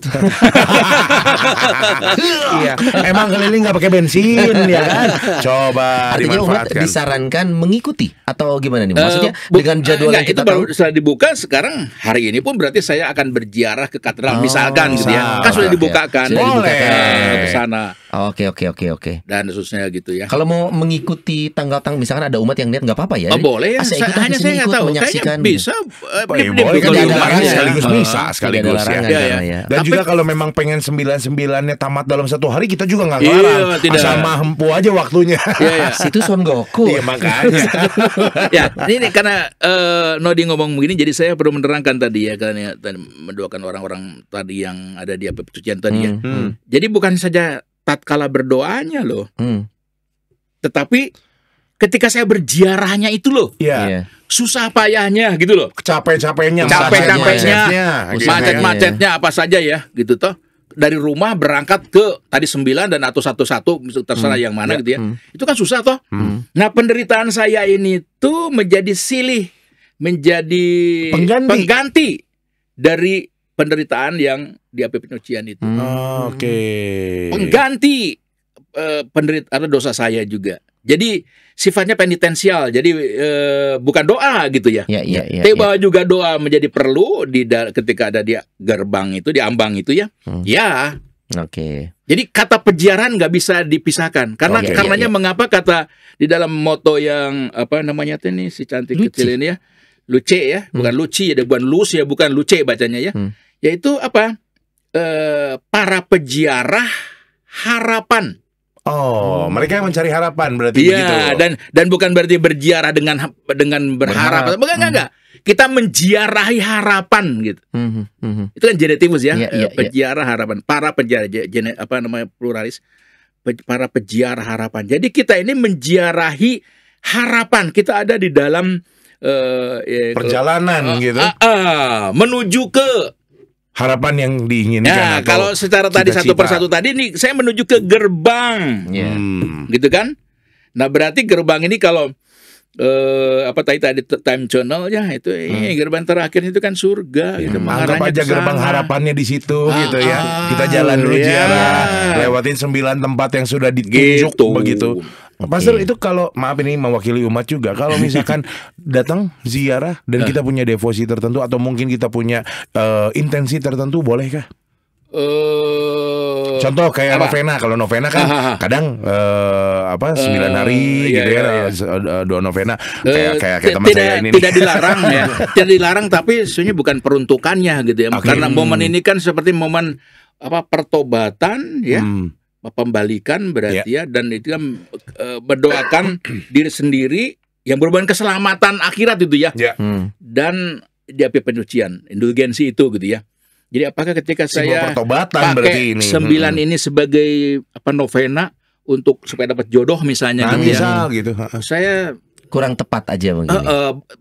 Iya, emang keliling nggak pakai bensin ya kan. Coba Artinya umat dimanfaatkan. disarankan mengikuti atau gimana nih? Maksudnya Bu- dengan jadwal enggak, yang kita itu baru tahu. setelah dibuka. Sekarang hari ini pun berarti saya akan berziarah ke katedral misalkan gitu ya. salah. Kan sudah Oke. dibukakan. Sudah dibukakan. Ke sana Oke. dan khususnya gitu ya. Kalau mau mengikuti tanggal-tanggal, misalkan ada umat yang lihat nggak apa-apa ya? Oh, boleh ya. Saya ikutan Hanya di sini, saya nggak ikut tahu. menyaksikan. Kayaknya bisa. Boleh kan Tidak ada diumumkan larangan. sekaligus misa Tidak ada sekaligus ya. larangan Iya, karena iya. ya. Dan Tapi- juga kalau memang pengen 9-9-nya tamat dalam satu hari, kita juga nggak Iya, ngelarang. tidak. Asal mah hempu aja waktunya. Iya, iya. Situ Son Goku. Iya makanya. Ya, ini karena Nodi ngomong begini, jadi saya perlu menerangkan tadi ya, karena tadi mendoakan orang-orang tadi yang ada di pencucian tadi ya. Jadi bukan saja tatkala berdoanya loh, tetapi ketika saya berziarahnya itu loh, Iya. Iya. susah payahnya gitu loh, Capek-capeknya, capek-capeknya, gitu macet-macetnya apa saja ya, gitu toh. Dari rumah berangkat ke tadi 9 dan atau 11 terserah yang mana gitu ya. Itu kan susah toh. Nah, penderitaan saya ini tuh menjadi silih, menjadi pengganti dari penderitaan yang di api penyucian itu. Oke. Pengganti penderitaan atau dosa saya juga. Jadi sifatnya penitensial. Jadi bukan doa gitu ya. Iya. Tapi bahwa juga doa menjadi perlu ketika ada di gerbang itu, di ambang itu ya. Ya. Oke. Jadi kata peziarahan nggak bisa dipisahkan. Karena Oke, karenanya iya. mengapa kata di dalam moto yang apa namanya tuh nih si cantik Luci. kecil ini ya, Luce ya, bukan Luci ya, bukan Lus ya, bukan Luce bacanya ya. Yaitu apa? Para peziarah harapan. Oh, mereka yang mencari harapan berarti begitu. Iya, dan bukan berarti berziarah dengan berharap. Enggak. Kita menziarahi harapan gitu. Itu kan genetimus ya, Iya. peziarah harapan. Para peziarah apa namanya pluralis. Para peziarah harapan. Jadi kita ini menziarahi harapan. Kita ada di dalam Perjalanan gitu. menuju ke Harapan yang diinginkan. Nah, atau kalau secara tadi satu cita-cita. persatu tadi nih saya menuju ke gerbang. Iya. Gitu kan? Nah, berarti gerbang ini kalau apa tadi time channel ya itu gerbang terakhir itu kan surga gitu. Anggap Mengarahnya aja ke gerbang sana. harapannya di situ gitu ya. Kita jalan dulu iya. ziarah, lewatin 9 tempat yang sudah ditunjuk Gitu. begitu. Pastor itu kalau maaf ini mewakili umat juga, kalau misalkan datang ziarah dan kita punya devosi tertentu atau mungkin kita punya intensi tertentu, bolehkah? Contoh kayak apa? novena. Kalau novena kan kadang 9 hari iya, gitu ya, iya. doa novena kayak teman saya ini. tidak dilarang ya, tidak dilarang, tapi sebenarnya bukan peruntukannya gitu ya. Oke. Karena momen ini kan seperti momen apa pertobatan ya. Pembalikan berarti ya, dan itu kan mendoakan diri sendiri yang berhubungan keselamatan akhirat itu ya, Ya. dan di api penyucian, indulgensi itu gitu ya. Jadi apakah ketika Simbol saya pertobatan berarti pakai ini. 9 ini sebagai apa novena untuk supaya dapat jodoh misalnya Nah, gitu ya, misal gitu. saya Kurang tepat aja begini.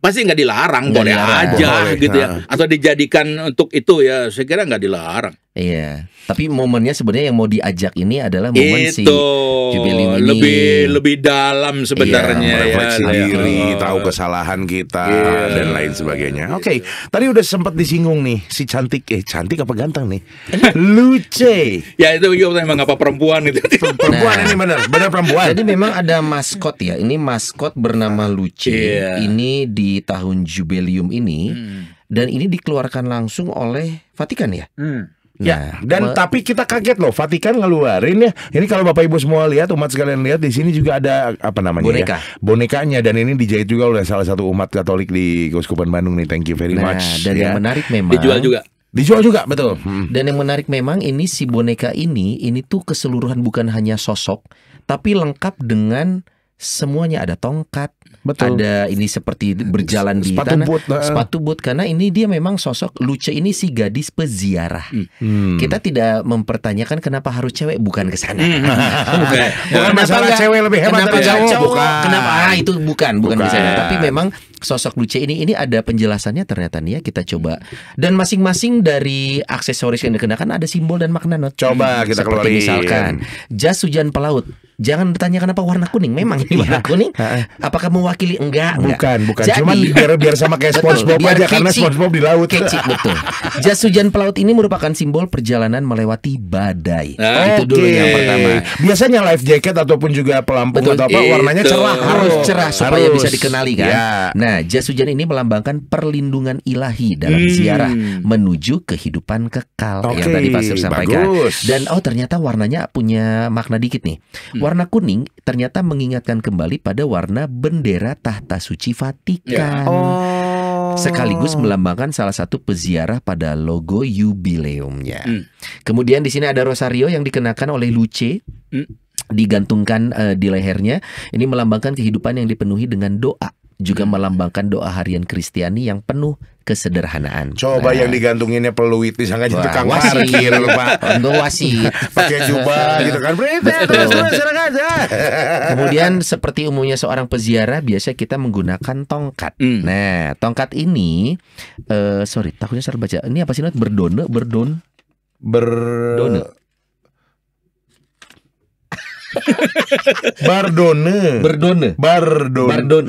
pasti nggak dilarang, Nggak boleh dilarang. aja Boleh, gitu ya, atau dijadikan untuk itu ya, saya kira nggak dilarang. Iya, tapi momennya sebenarnya yang mau diajak ini adalah momen si Itu jubileum ini. lebih dalam sebenarnya Refleksi ya. diri, tahu kesalahan kita Iya. dan lain sebagainya. Oke, tadi udah sempat disinggung nih si cantik apa ganteng nih? Luce. Ya itu juga emang apa perempuan itu. Perempuan ini benar perempuan. Jadi memang ada maskot ya. Ini maskot bernama Luce. Iya. Ini di tahun jubileum ini dan ini dikeluarkan langsung oleh Vatikan ya. Ya, dan tapi kita kaget loh, Vatikan ngeluarin ya. Ini kalau Bapak Ibu semua lihat, umat sekalian lihat, di sini juga ada apa namanya boneka. ya? Bonekanya, dan ini dijahit juga oleh salah satu umat Katolik di Keuskupan Bandung nih. Thank you very much. Dan ya. yang menarik memang Dijual juga. betul. Dan yang menarik memang ini si boneka ini tuh keseluruhan bukan hanya sosok, tapi lengkap dengan semuanya. Ada tongkat, Betul. ada ini seperti berjalan di Sepatu tanah, boot, sepatu boot, karena ini dia memang sosok Luce ini si gadis peziarah. Kita tidak mempertanyakan kenapa harus cewek, bukan ke sana. Bukan masalah cewek lebih hebat kenapa dari nggak cowok, bukan. Kenapa itu bukan di sana. Bukan. Tapi memang sosok Luce ini ada penjelasannya ternyata nih ya, kita coba. Dan masing-masing dari aksesoris yang dikenakan ada simbol dan makna. Coba kita Seperti keluarin. misalkan jas hujan pelaut. Jangan bertanya kenapa warna kuning. Memang ini warna kuning. Apakah mewakili? Enggak. Bukan. Jadi, Cuman biar sama kayak betul, SpongeBob biar aja karena catchy. SpongeBob di laut. Catchy, betul. Jas hujan pelaut ini merupakan simbol perjalanan melewati badai. Itu dulu Oke. yang pertama. Biasanya life jacket ataupun juga pelampung Betul, atau apa warnanya itu. cerah, Harus cerah supaya Harus. bisa dikenali kan. Ya. Nah, jas hujan ini melambangkan perlindungan ilahi dalam ziarah menuju kehidupan kekal yang Oke, tadi Pastor sampaikan. bagus. Dan ternyata warnanya punya makna dikit nih. Warna kuning ternyata mengingatkan kembali pada warna bendera tahta suci Vatikan. Sekaligus melambangkan salah satu peziarah pada logo jubileumnya. Kemudian di sini ada rosario yang dikenakan oleh Luce. Digantungkan di lehernya. Ini melambangkan kehidupan yang dipenuhi dengan doa. Juga melambangkan doa harian Kristiani yang penuh kesederhanaan. Coba yang digantunginnya peluit disangka Wah, tukang wasit. parkir lu, Pak. Untuk wasit. Pakai jubah gitu kan. Betul. Terus aja. Kemudian seperti umumnya seorang peziarah, biasa kita menggunakan tongkat. Nah, tongkat ini takutnya salah baca. Ini apa sih, Not? Berdone. Bardone.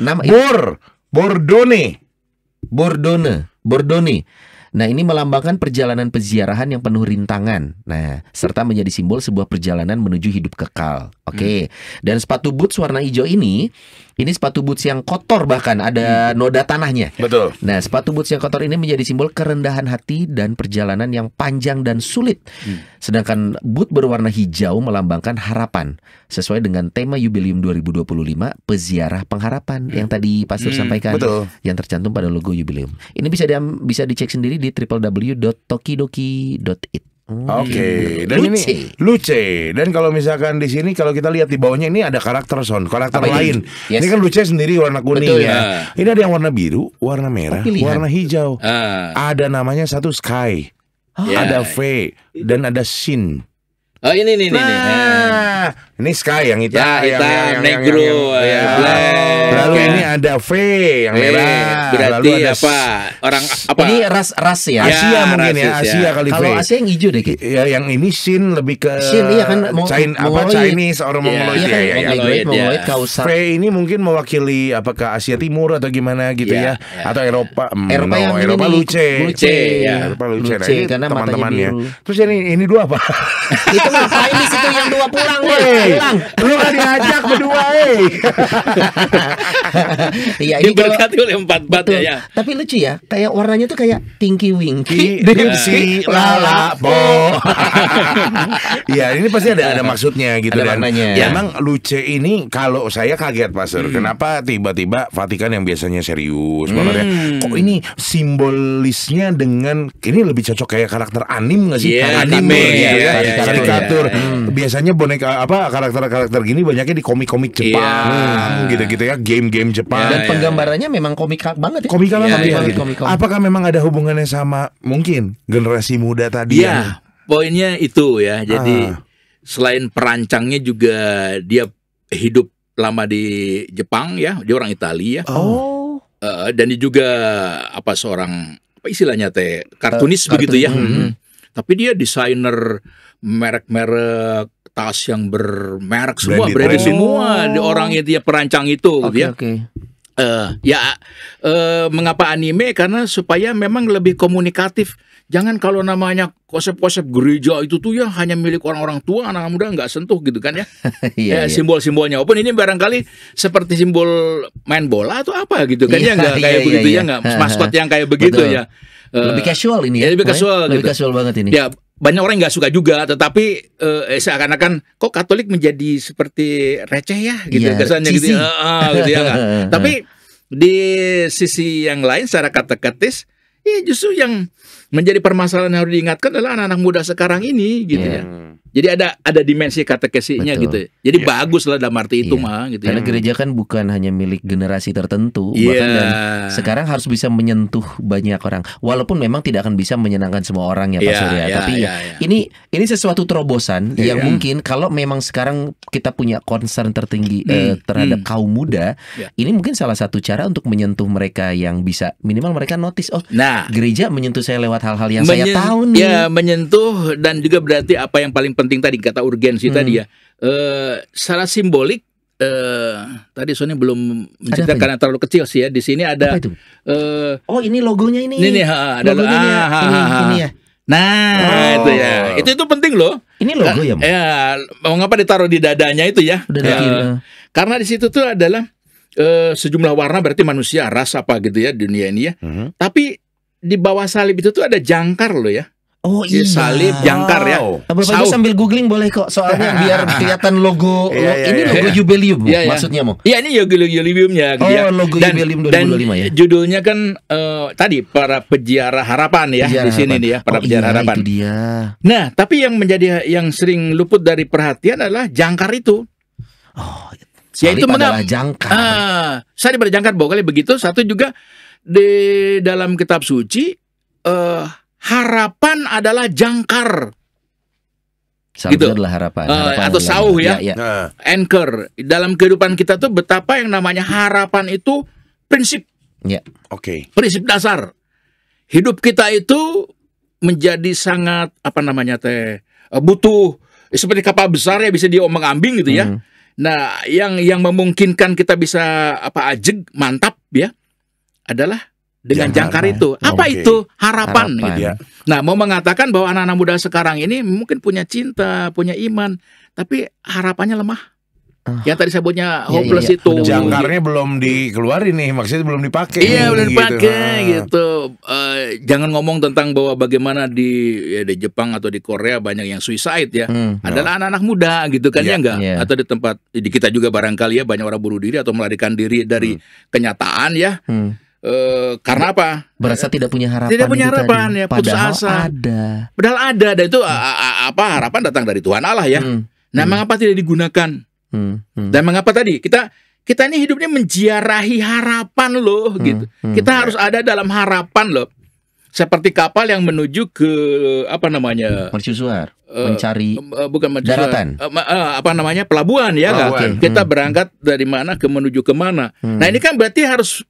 Nama Bordone. Nah, ini melambangkan perjalanan peziarahan yang penuh rintangan. Nah, serta menjadi simbol sebuah perjalanan menuju hidup kekal. Oke. Dan sepatu boots warna hijau ini sepatu boots yang kotor, bahkan ada noda tanahnya. Betul. Nah, sepatu boots yang kotor ini menjadi simbol kerendahan hati dan perjalanan yang panjang dan sulit. Sedangkan boot berwarna hijau melambangkan harapan. Sesuai dengan tema Jubileum 2025, peziarah pengharapan yang tadi Pastor sampaikan. Betul. Yang tercantum pada logo Jubileum. Ini bisa dicek sendiri di www.tokidoki.it. Oke, dan Luce. ini Luce. Dan kalau misalkan di sini kalau kita lihat di bawahnya ini ada karakter karakter Apa lain. ini? Yes. Ini kan Luce sendiri warna kuning Betul. ya. Ini ada yang warna biru, warna merah, Pilihan. warna hijau. Ada namanya satu Sky. Ada V dan ada Shin. Oh ini. Nah, ini Sky yang hitam, Ya, hitam, negro, ya. black. Lalu Ya. ini ada V yang merah. Berarti Lalu ada apa? Orang apa? Ini ras ya. Asia mungkin ya, rasis, Asia ya. kali V. Kalau Asia yang hijau deh, Ki. Ya, yang ini Shin lebih ke Shin, iya kan, Mongoloid. Chinese orang Iya, Mongoloid Iya kan, ya. Mongoloid, Mongoloid, ya. Kausa. V ini mungkin mewakili apakah Asia Timur atau gimana gitu Iya, ya, atau Eropa. Eropa yang ini Eropa nih, Luce. Luce, ya. Eropa Luce. Nah, Luce, ini karena matanya teman-temannya. biru. Terus ini dua apa? Itu ngapain di situ yang dua pulang, Hey, pulang. lu kan diajak berdua, Iya, ini kalau Diberkati oleh empat-empat betul. ya. Tapi lucu ya, kayak warnanya tuh kayak Tinky Winky, Dipsy Lala Po. Iya, ini pasti ada maksudnya gitu. Ada dan maknanya. Memang Luce ini kalau saya kaget Pastor, kenapa tiba-tiba Vatikan yang biasanya serius banget ya, kok ini simbolisnya dengan ini lebih cocok kayak karakter anim nggak sih? Iya, Anime anime, gitu ya, iya, karikatur. Biasanya boneka apa karakter-karakter gini banyaknya di komik-komik Jepang, gitu-gitu ya, game-game Jepang. dan penggambarannya memang komika banget ya. Komika banget Iya, ya, iya, gitu. komik. Apakah memang ada hubungannya sama mungkin generasi muda tadi yang Iya, poinnya itu ya. Jadi selain perancangnya juga dia hidup lama di Jepang ya, dia orang Italia. Oh, Dan dia juga seorang apa istilahnya kartunis begitu ya. Tapi dia desainer merek-merek tas yang bermerek semua, Branded. branded semua. Di orang itu ya perancang itu, gitu ya. Oke. Mengapa anime? Karena supaya memang lebih komunikatif. Jangan kalau namanya konsep-konsep gereja itu tuh ya hanya milik orang-orang tua, anak muda nggak sentuh gitu kan ya. Iya, iya. Simbol-simbolnya. Walaupun ini barangkali seperti simbol main bola atau apa gitu kan ya, nggak kayak Iya, begitu iya. ya, nggak maskot yang kayak begitu Betul. ya. Lebih casual ini ya. Ya, lebih casual Lebih gitu. casual banget ini. Ya banyak orang yang nggak suka juga, tetapi seakan-akan kok Katolik menjadi seperti receh ya gitu Iya, kesannya gitu, cheesy. gitu ya kan. Tapi di sisi yang lain secara katekis, ya justru yang menjadi permasalahan yang harus diingatkan adalah anak-anak muda sekarang ini gitu Iya. ya. Jadi ada dimensi katekesinya Betul. gitu. Jadi bagus lah dalam arti itu Iya. mah gitu Karena ya. gereja kan bukan hanya milik generasi tertentu, Iya. bahkan dan sekarang harus bisa menyentuh banyak orang. Walaupun memang tidak akan bisa menyenangkan semua orang ya Pak Iya, Surya, iya, tapi iya, ya, iya. ini sesuatu terobosan yang mungkin kalau memang sekarang kita punya concern tertinggi terhadap kaum muda, Iya. ini mungkin salah satu cara untuk menyentuh mereka yang bisa minimal mereka notice, oh Nah, gereja menyentuh saya lewat hal-hal yang saya tahu nih. Ya, menyentuh dan juga berarti apa yang paling penting tadi kata urgensi tadi ya. Secara simbolik tadi Sony belum menceritakan karena terlalu kecil sih ya. Di sini ada Apa itu? eh, Oh ini logonya ini. ini nih, ada logonya nih, ini ya. Nah, itu ya. Itu penting loh. Ini logo ya, Mas? Ya, mengapa ditaruh di dadanya itu ya? Udah di kiri. Karena di situ tuh adalah sejumlah warna berarti manusia, ras apa gitu ya dunia ini ya. Tapi di bawah salib itu tuh ada jangkar loh ya. Oh Jadi iya. salib, jangkar ya. Wow. Bapak Ibu Saud. sambil googling boleh kok, soalnya biar kelihatan logo. Iya, Ini iya, logo iya. jubileum Iya, iya. maksudnya mau. Iya, ini jubileumnya gitu Oh, ya. logo jubileum 2025 ya. Judulnya kan tadi para peziarah harapan ya Peziarah di sini harapan. nih ya, para peziarah harapan. Itu dia. Nah, tapi yang menjadi yang sering luput dari perhatian adalah jangkar itu. Oh, Yaitu salib adalah mengap- jangkar. Saya diberi jangkar bahwa kali begitu. Satu juga di dalam kitab suci harapan adalah jangkar. Salib gitu. itu adalah harapan. Harapan Atau adalah- sauh ya. Nah, Anchor dalam kehidupan kita tuh betapa yang namanya harapan itu prinsip Ya. oke. prinsip dasar. Hidup kita itu menjadi sangat apa namanya butuh seperti kapal besar ya bisa diombang-ambing gitu ya. Nah, yang memungkinkan kita bisa ajeg mantap ya adalah dengan jangkar itu. Apa Oke. itu harapan, Harapan. gitu. Ya. Nah, mau mengatakan bahwa anak-anak muda sekarang ini mungkin punya cinta, punya iman, tapi harapannya lemah. Yang tadi saya sebutnya hopeless iya. itu. Benar-benar. Jangkarnya belum dikeluarin nih, maksudnya belum dipakai. Iya, nih, udah dipakai Ah. gitu. Jangan ngomong tentang bahwa bagaimana di Jepang atau di Korea banyak yang suicide ya. Adalah anak-anak muda gitu kan Iya, ya enggak? iya. Atau di tempat di kita juga barangkali ya banyak orang bunuh diri atau melarikan diri dari kenyataan ya. Karena apa? Berasa tidak punya harapan. Tidak punya itu harapan, tadi. ya, putus Padahal asa. ada. Padahal ada dan itu harapan datang dari Tuhan Allah ya. Nah, mengapa tidak digunakan? Dan mengapa tadi kita ini hidupnya menziarahi harapan loh gitu. Kita harus ada dalam harapan loh. Seperti kapal yang menuju ke apa namanya? Mercusuar, mencari Bukan mercusuar. daratan. Apa namanya? Pelabuhan ya Pelabuhan. kan? Kita berangkat dari mana ke menuju ke mana. Nah, ini kan berarti harus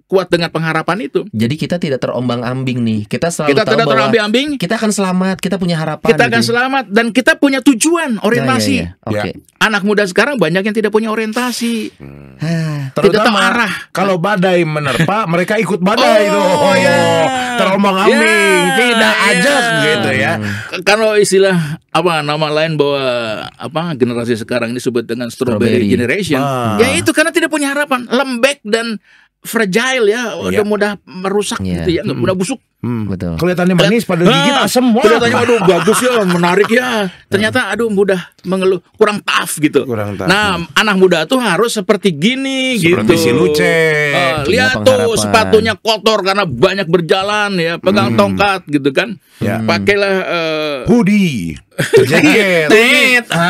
kuat dengan pengharapan itu. Jadi kita tidak terombang-ambing nih. Kita selalu Kita tahu tidak bahwa terambing-ambing, kita akan selamat, kita punya harapan. kita akan gitu. selamat dan kita punya tujuan, orientasi. Ya, ya, ya. Oke. Anak muda sekarang banyak yang tidak punya orientasi. Hah. Tidak tahu Terutama arah. kalau badai menerpa, mereka ikut badai tuh. Oh, ya. Terombang-ambing, Ya, tidak ya. ajak gitu ya. Kalau istilah nama lain bahwa generasi sekarang ini disebut dengan strawberry Strawberry. generation. Ah. Ya itu karena tidak punya harapan, lembek dan fragile ya, udah mudah merusak Iya. gitu ya, nggak mudah busuk. Betul. Kelihatannya manis pada gigit asem. wah. Kelihatannya aduh bagus ya, menarik ya. Ternyata aduh mudah mengeluh, kurang tough gitu. Kurang tough. Nah, anak muda tuh harus seperti gini Seperti gitu. si Luce. Punya Lihat tuh pengharapan. sepatunya kotor karena banyak berjalan ya, pegang tongkat gitu kan. Ya. Pakailah Hoodie, jaket.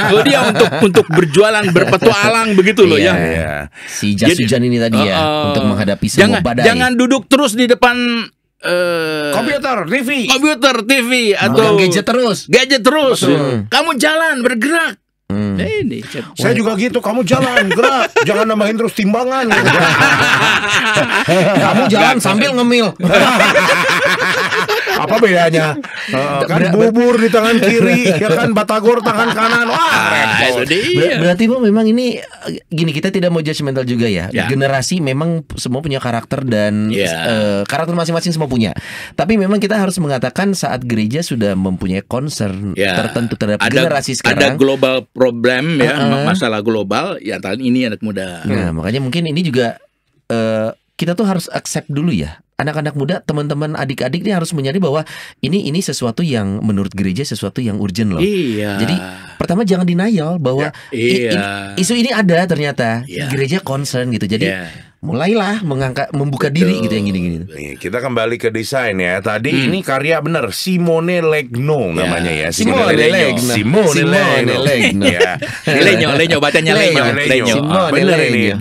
Oh, dia untuk berjualan berpetualang begitu loh Iya, ya. Ya. Si jas Jadi- hujan ini tadi ya untuk menghadapi Jangan semua badai. jangan duduk terus di depan Komputer, TV. komputer, TV atau gadget terus. Gadget terus. Betul. Kamu jalan bergerak. Hmm. Ini. Saya juga gitu, kamu jalan, gerak, jangan nambahin terus timbangan. Kamu jalan sambil ngemil. Apa bedanya? Kan bubur di tangan kiri, ya kan batagor tangan kanan. Wah, itu dia. Berarti Bang memang ini gini, kita tidak mau judgmental juga ya. Ya. Generasi memang semua punya karakter dan karakter masing-masing semua punya. Tapi memang kita harus mengatakan saat gereja sudah mempunyai concern tertentu terhadap generasi sekarang. Ada global problem ya, masalah global ya, antara ini anak muda. Nah, makanya mungkin ini juga kita tuh harus accept dulu ya. Anak-anak muda, teman-teman, adik-adik ini harus menyadari bahwa ini sesuatu yang menurut gereja sesuatu yang urgent loh. Iya. Jadi pertama jangan denial bahwa isu ini ada ternyata. Gereja concern gitu. Jadi mulailah membuka diri gitu yang gini-gini. Nih, kita kembali ke desain ya. Tadi ini karya bener Simone Legno namanya ya. Simone Legno. Ya. Lenyo bacanya Lenyo. Bener ini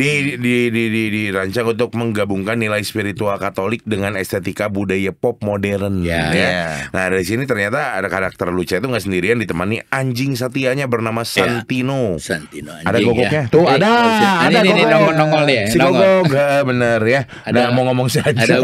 dirancang untuk menggabungkan nilai spiritual Katolik dengan estetika budaya pop modern. Ya. Nah, dari sini ternyata ada karakter Lucia itu nggak sendirian, ditemani anjing satianya bernama Santino. Ada gogoknya. Tuh ada ini nongol ya. Si gogok bener ya. Ada mau ngomong saja. Ada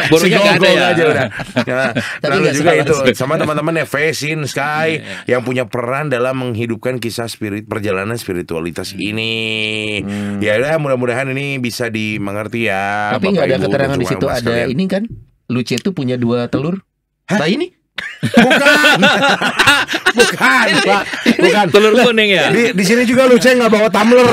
burunya nggak ada ya. Aja udah. Nah, lalu juga itu sama teman-teman Fesin Sky yang punya peran dalam menghidupkan kisah perjalanan spiritualitas ini. Ya udah, mudah-mudahan ini bisa dimengerti ya. Tapi nggak ada keterangan di situ ada ini kan Lucia itu punya 2 telur. Nah ini bukan Pak. Bukan telur kuning ya. Di sini juga Lucia nggak bawa tumbler.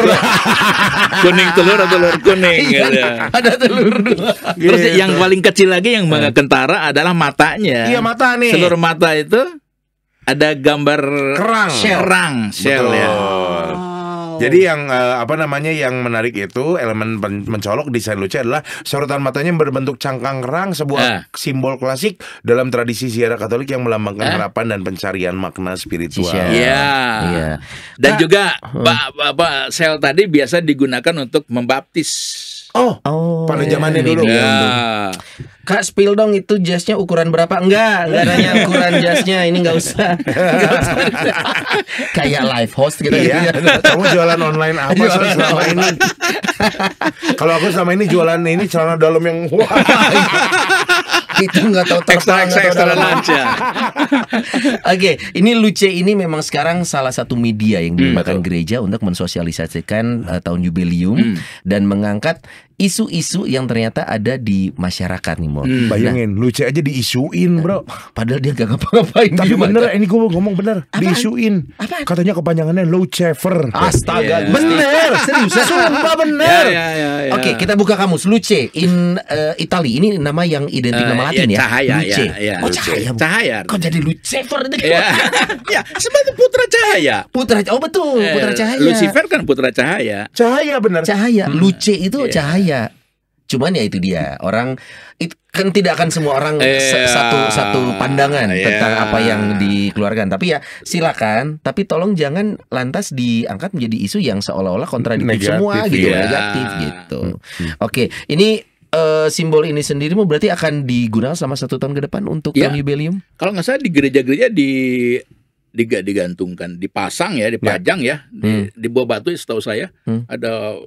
Kuning telur atau telur kuning ada telur 2. Terus yang paling kecil lagi yang kentara adalah matanya. Iya, mata nih. Seluruh mata itu ada gambar kerang shell ya. Jadi yang yang menarik itu elemen mencolok desain Lucia adalah sorotan matanya berbentuk cangkang kerang, sebuah simbol klasik dalam tradisi ziarah Katolik yang melambangkan harapan dan pencarian makna spiritual. Iya. Dan juga sel tadi biasa digunakan untuk membaptis. Pada zamannya dulu. Kak, spill dong itu jasnya ukuran berapa? Enggak nanya ukuran jasnya, ini enggak usah. Kayak live host gitu. Kamu jualan online apa selama ini? Kalau aku selama ini jualan ini celana dalam yang itu nggak tahu extra lancar. Oke, ini Lucia ini memang sekarang salah satu media yang digunakan gereja untuk mensosialisasikan tahun jubileum dan mengangkat isu-isu yang ternyata ada di masyarakat nih, Mo. Bayangin, Lucia aja diisuin, bro. Padahal dia gak ngapa-ngapain. Tapi bener, ini gue ngomong bener. Diisuin. Katanya kepanjangannya Lucifer. Astaga, bener. Serius, sumpah bener. Oke, kita buka kamus. Luce in Italy. Ini nama yang identik nama Latin ya. Cahaya. Luce. Cahaya. Kok jadi Lucifer? Ya, sebagai putra cahaya. Oh betul, putra cahaya. Lucifer kan putra cahaya. Cahaya bener. Cahaya. Luce itu cahaya. Cuman ya itu dia, orang kan tidak akan semua orang satu pandangan tentang apa yang dikeluarkan. Tapi ya silakan, tapi tolong jangan lantas diangkat menjadi isu yang seolah-olah kontradiktif semua gitu, negatif gitu. Oke, ini simbol ini sendiri berarti akan digunakan selama 1 tahun ke depan untuk tahun jubileum. Kalau nggak salah di gereja-gereja digantungkan, dipasang ya, dipajang ya, di bawah batu setahu saya ada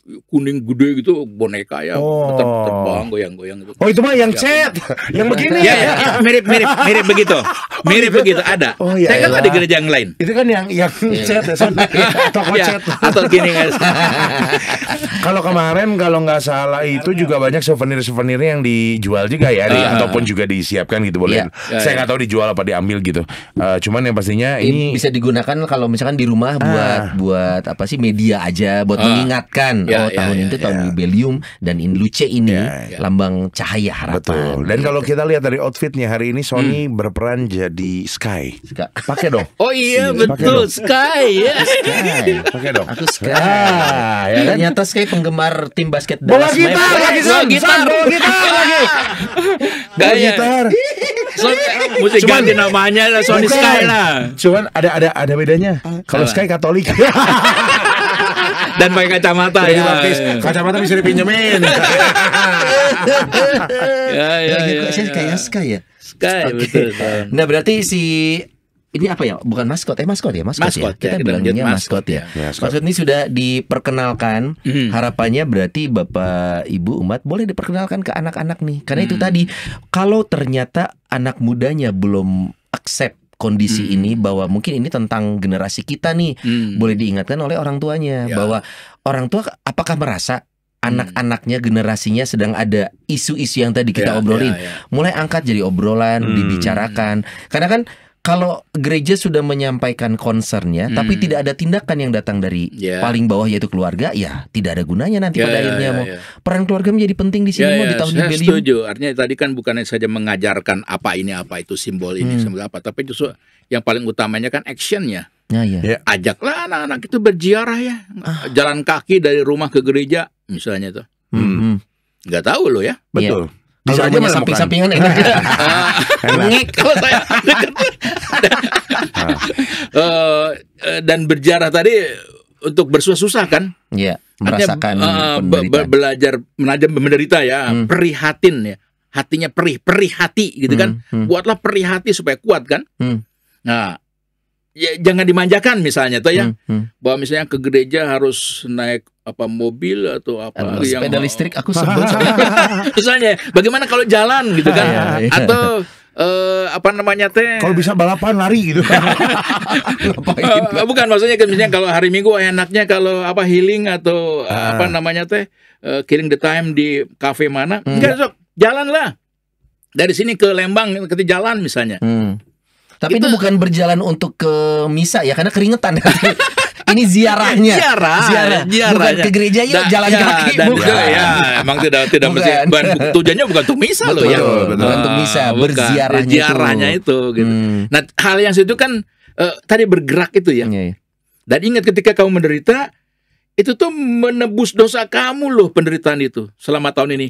kuning gede gitu, boneka ya, terbang goyang-goyang gitu. Oh, itu mah yang cat, yang begini. Ya, mirip begitu. Mirip begitu ada. Saya kan di gereja yang lain. Itu kan yang cat ya, toko cat atau gini guys. Kalau kemarin kalau nggak salah itu juga banyak souvenir-souvenir yang dijual juga ya, ataupun juga disiapkan gitu boleh. Saya nggak tahu dijual apa diambil gitu. Cuman yang pastinya ini bisa digunakan kalau misalkan di rumah buat apa sih, media aja, buat mengingatkan. Tahun ini tahun jubileum dan Luce ini lambang cahaya harapan. Betul. Dan kalau kita lihat dari outfitnya hari ini, Sony berperan jadi Sky. Pakai dong. Oh iya betul, Sky ya. Pakai dong. Aku Sky. Ya, ternyata Sky penggemar tim basket Dallas Mavericks. Bola gitar lagi. Mesti ganti namanya Sony Sky lah. Cuman ada bedanya. Kalau Sky Katolik. Dan pakai kacamata ya. Kacamata bisa dipinjemin. Saya kayak Sky ya. Sky betul. Nah, berarti ini apa ya? Bukan maskot ya? Maskot ya. Kita bilangnya maskot ya. Maskot ini sudah diperkenalkan. Harapannya berarti Bapak Ibu umat boleh diperkenalkan ke anak-anak nih. Karena itu tadi, kalau ternyata anak mudanya belum accept kondisi ini, bahwa mungkin ini tentang generasi kita nih. Boleh diingatkan oleh orang tuanya bahwa orang tua apakah merasa anak-anaknya, generasinya sedang ada isu-isu yang tadi kita obrolin, mulai angkat jadi obrolan, dibicarakan. Karena kan kalau gereja sudah menyampaikan concernnya, tapi tidak ada tindakan yang datang dari paling bawah yaitu keluarga, ya tidak ada gunanya nanti pada akhirnya. Peran keluarga menjadi penting di sini di tahun saya jubileum. setuju. Artinya tadi kan bukan saja mengajarkan apa itu simbol ini, simbol apa, tapi justru yang paling utamanya kan actionnya. Ajaklah anak-anak itu berziarah ya, jalan kaki dari rumah ke gereja misalnya tuh. Nggak tahu loh ya. Betul. Bisa aja samping-sampingan enak. Kalau saya dan berziarah tadi untuk bersusah-susah kan? Iya, merasakan belajar menderita ya, prihatin ya. Hatinya perih hati gitu kan. Buatlah perih hati supaya kuat kan? Nah, ya, jangan dimanjakan misalnya tuh ya. Bahwa misalnya ke gereja harus naik mobil atau apa yang sepeda listrik aku sebut. Misalnya bagaimana kalau jalan gitu kan? Atau kalau bisa balapan lari gitu. Bukan, maksudnya kan misalnya kalau hari Minggu enaknya kalau healing atau killing the time di kafe mana? Enggak, sok jalanlah. Dari sini ke Lembang ke jalan misalnya. Tapi itu bukan berjalan untuk ke misa ya, karena keringetan. Ini ziarahnya. Ziarah. Bukan ke gereja ya, jalan kaki. Emang tidak mesti. Tujuannya bukan untuk misa loh ya. Bukan untuk misa, berziarahnya itu gitu. Nah, hal yang situ kan tadi bergerak itu ya. Dan ingat ketika kamu menderita, itu tuh menebus dosa kamu loh, penderitaan itu selama tahun ini.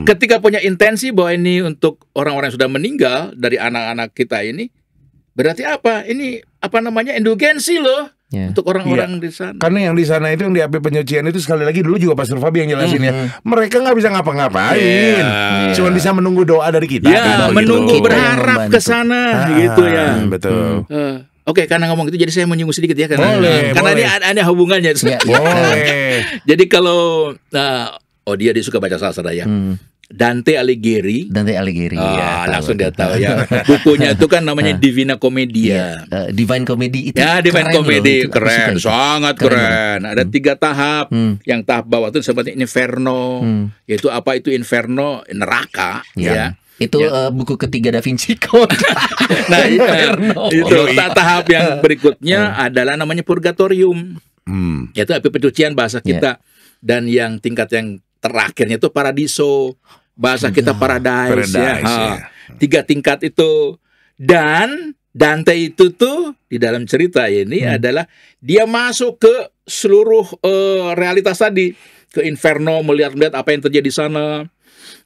Ketika punya intensi bahwa ini untuk orang-orang yang sudah meninggal dari anak-anak kita ini, berarti apa? Ini indulgensi loh untuk orang-orang di sana. Karena yang di sana itu, yang di api penyucian itu, sekali lagi dulu juga Pastor Fabi yang jelasin ya, mereka nggak bisa ngapa-ngapain, cuma bisa menunggu doa dari kita. Menunggu berharap ke sana gitu ya. Betul. Oke, karena ngomong itu jadi saya menyinggung sedikit ya, karena boleh. ini ada hubungannya. Boleh. Jadi kalau dia suka baca sastra ya. Dante Alighieri. Langsung dia tahu ya. Bukunya itu kan namanya Divina Commedia. Divine Comedy itu. Ya, Divine Comedy keren, sangat keren. Ada 3 tahap. Yang tahap bawah itu seperti Inferno. Yaitu apa itu Inferno? Neraka. Ya. Itu buku ketiga Da Vinci Code. Nah, itu tahap yang berikutnya adalah namanya Purgatorium. Yaitu api pencucian bahasa kita. Dan yang tingkat yang terakhirnya itu Paradiso, bahasa kita Paradise ya. 3 tingkat itu. Dan Dante itu tuh di dalam cerita ini adalah dia masuk ke seluruh realitas tadi, ke Inferno, melihat apa yang terjadi di sana.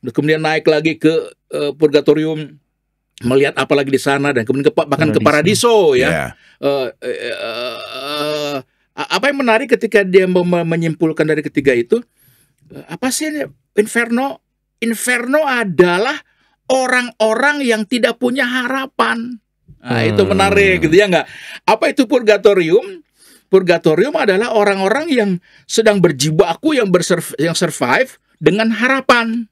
Kemudian naik lagi ke Purgatorium, melihat apa lagi di sana, dan kemudian bahkan ke Paradiso ya. Apa yang menarik ketika dia menyimpulkan dari ketiga itu, apa sih Inferno? Inferno adalah orang-orang yang tidak punya harapan. Nah, itu menarik gitu ya nggak? Apa itu Purgatorium? Purgatorium adalah orang-orang yang sedang berjibaku, yang survive dengan harapan.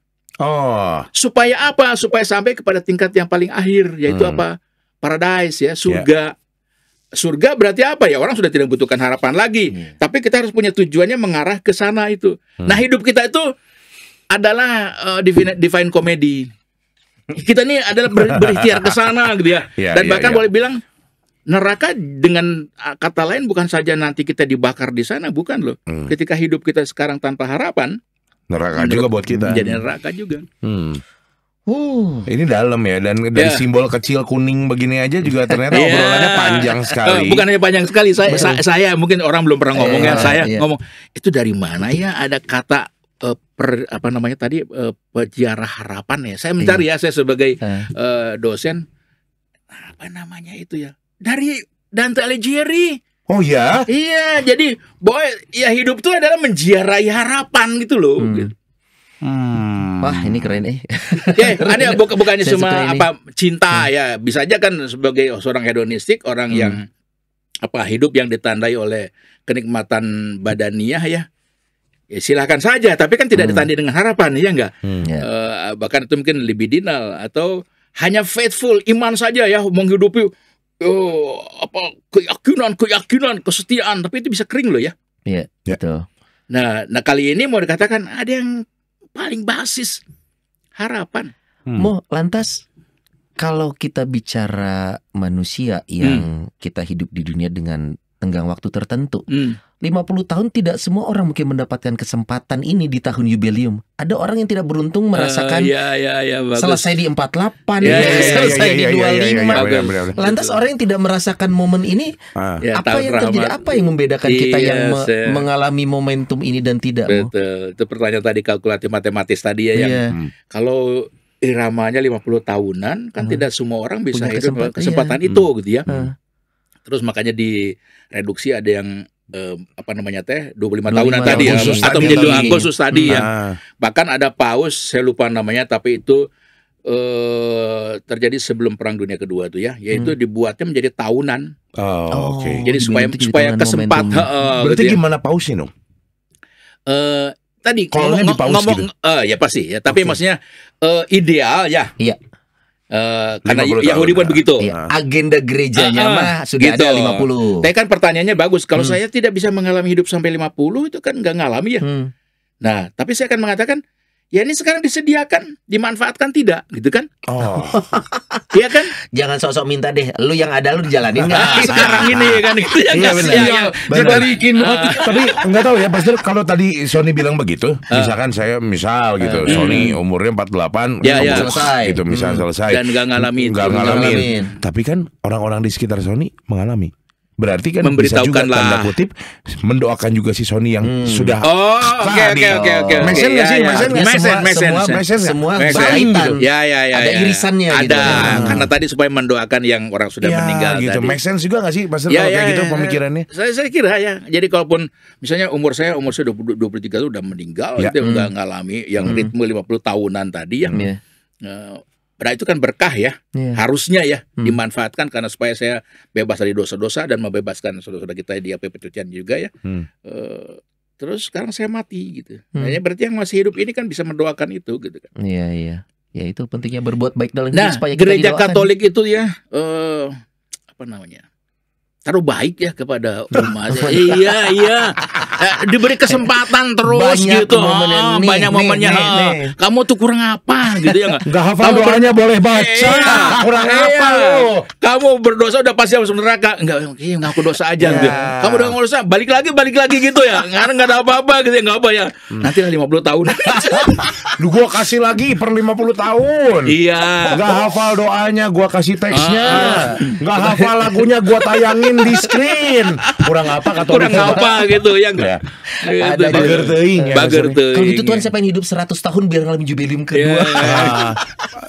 Supaya apa? Supaya sampai kepada tingkat yang paling akhir, yaitu apa? Paradise ya, surga. Surga berarti apa ya? Orang sudah tidak membutuhkan harapan lagi. Tapi kita harus punya tujuannya mengarah ke sana itu. Nah, hidup kita itu adalah divine comedy. Kita ini adalah berikhtiar ke sana gitu ya. Dan bahkan boleh bilang neraka dengan kata lain bukan saja nanti kita dibakar di sana, bukan loh. Ketika hidup kita sekarang tanpa harapan, neraka juga buat kita. Jadi neraka juga. Ini dalam ya, dan dari simbol kecil kuning begini aja juga ternyata obrolannya panjang sekali. Bukan hanya panjang sekali, saya mungkin orang belum pernah ngomong ya. Saya ngomong itu dari mana ya ada kata peziarah harapan ya. Saya mencari ya, saya sebagai dosen, apa namanya itu ya, dari Dante Alighieri. Oh ya? Iya, jadi hidup itu adalah menziarahi harapan gitu loh. Wah, ini keren Ada bukannya cuma cinta ya, bisa aja kan sebagai seorang hedonistik, orang yang hidup yang ditandai oleh kenikmatan badaniah ya. Ya silakan saja, tapi kan tidak ditandai dengan harapan, ya enggak? Bahkan itu mungkin libidinal atau hanya faithful, iman saja ya, menghidupi keyakinan, kesetiaan, tapi itu bisa kering loh ya. Iya, betul. Nah, kali ini mau dikatakan ada yang paling basis, harapan. Mo, lantas kalau kita bicara manusia yang kita hidup di dunia dengan tenggang waktu tertentu, 50 tahun tidak semua orang mungkin mendapatkan kesempatan ini di tahun jubileum. Ada orang yang tidak beruntung merasakan bagus. selesai di 48, selesai di 25. Lantas orang yang tidak merasakan momen ini, apa yang terjadi? Apa yang membedakan kita yang mengalami momentum ini dan tidak? Betul. Itu pertanyaan tadi kalkulatif matematis tadi ya. Yang kalau iramanya 50 tahunan kan tidak semua orang bisa hidup kesempatan itu gitu ya. Terus makanya direduksi ada yang 25 tahunan tadi ya, atau menjadi Agustus tadi ya. Bahkan ada paus, saya lupa namanya, tapi itu terjadi sebelum Perang Dunia Kedua tuh ya, yaitu dibuatnya menjadi tahunan. Jadi supaya kesempatan. Berarti gitu ya. gimana paus ini dong? Tadi ngomong gitu? Ya pasti ya, tapi maksudnya ideal ya. Iya. Karena Yahudi pun begitu. Agenda gerejanya mah sudah gitu. ada 50. Tapi kan pertanyaannya bagus. Kalau saya tidak bisa mengalami hidup sampai 50, itu kan nggak ngalami ya. Nah, tapi saya akan mengatakan, ya ini sekarang disediakan, dimanfaatkan tidak, gitu kan? Iya kan? Jangan sok-sok minta deh, lu yang ada lu dijalanin nggak? Sekarang ini kan gitu ya. Dibalikin. Tapi nggak tahu ya, Pastor, kalau tadi Sony bilang begitu, misalkan saya gitu, Sony umurnya 48, selesai. Gitu, misalnya selesai. Dan nggak ngalamin. Tapi kan orang-orang di sekitar Sony mengalami. Berarti kan bisa juga memberitahukan tanda kutip mendoakan juga si Sony yang sudah oke. Mesen nggak sih? Mesen semua berkaitan. Ya. Ada irisannya ada, gitu. Karena tadi supaya mendoakan yang orang sudah meninggal gitu. tadi. Make sense juga nggak sih Pastor kalau kayak gitu pemikirannya? Saya kira ya. Jadi kalaupun misalnya umur saya 23 itu udah meninggal, itu nggak ngalami yang ritme 50 tahunan tadi yang Nah itu kan berkah ya, harusnya ya dimanfaatkan karena supaya saya bebas dari dosa-dosa dan membebaskan saudara-saudara kita di APP Tucian juga ya. Terus sekarang saya mati gitu. Nah, berarti yang masih hidup ini kan bisa mendoakan itu gitu kan. Iya. Ya itu pentingnya berbuat baik dalam hidup supaya kita gereja didoakan. Katolik itu ya taruh baik ya kepada umat. Iya. Diberi kesempatan terus banyak gitu. Banyak momennya. Kamu tuh kurang apa gitu ya nggak? Nggak hafal doanya boleh baca. Kurang apa lo? Kamu berdosa udah pasti masuk neraka. Enggak, ngaku dosa aja gitu. Kamu udah ngaku dosa, balik lagi gitu ya. Karena nggak ada apa-apa gitu ya, nggak apa ya. Nanti lah 50 tahun. Lu gua kasih lagi per 50 tahun. Iya. Nggak hafal doanya, gua kasih teksnya. Nggak hafal lagunya, gua tayangin di screen. Kurang apa gitu ya enggak? Ada bager teuing ya. Kalau gitu Tuhan saya pengen hidup 100 tahun biar ngalamin jubileum kedua.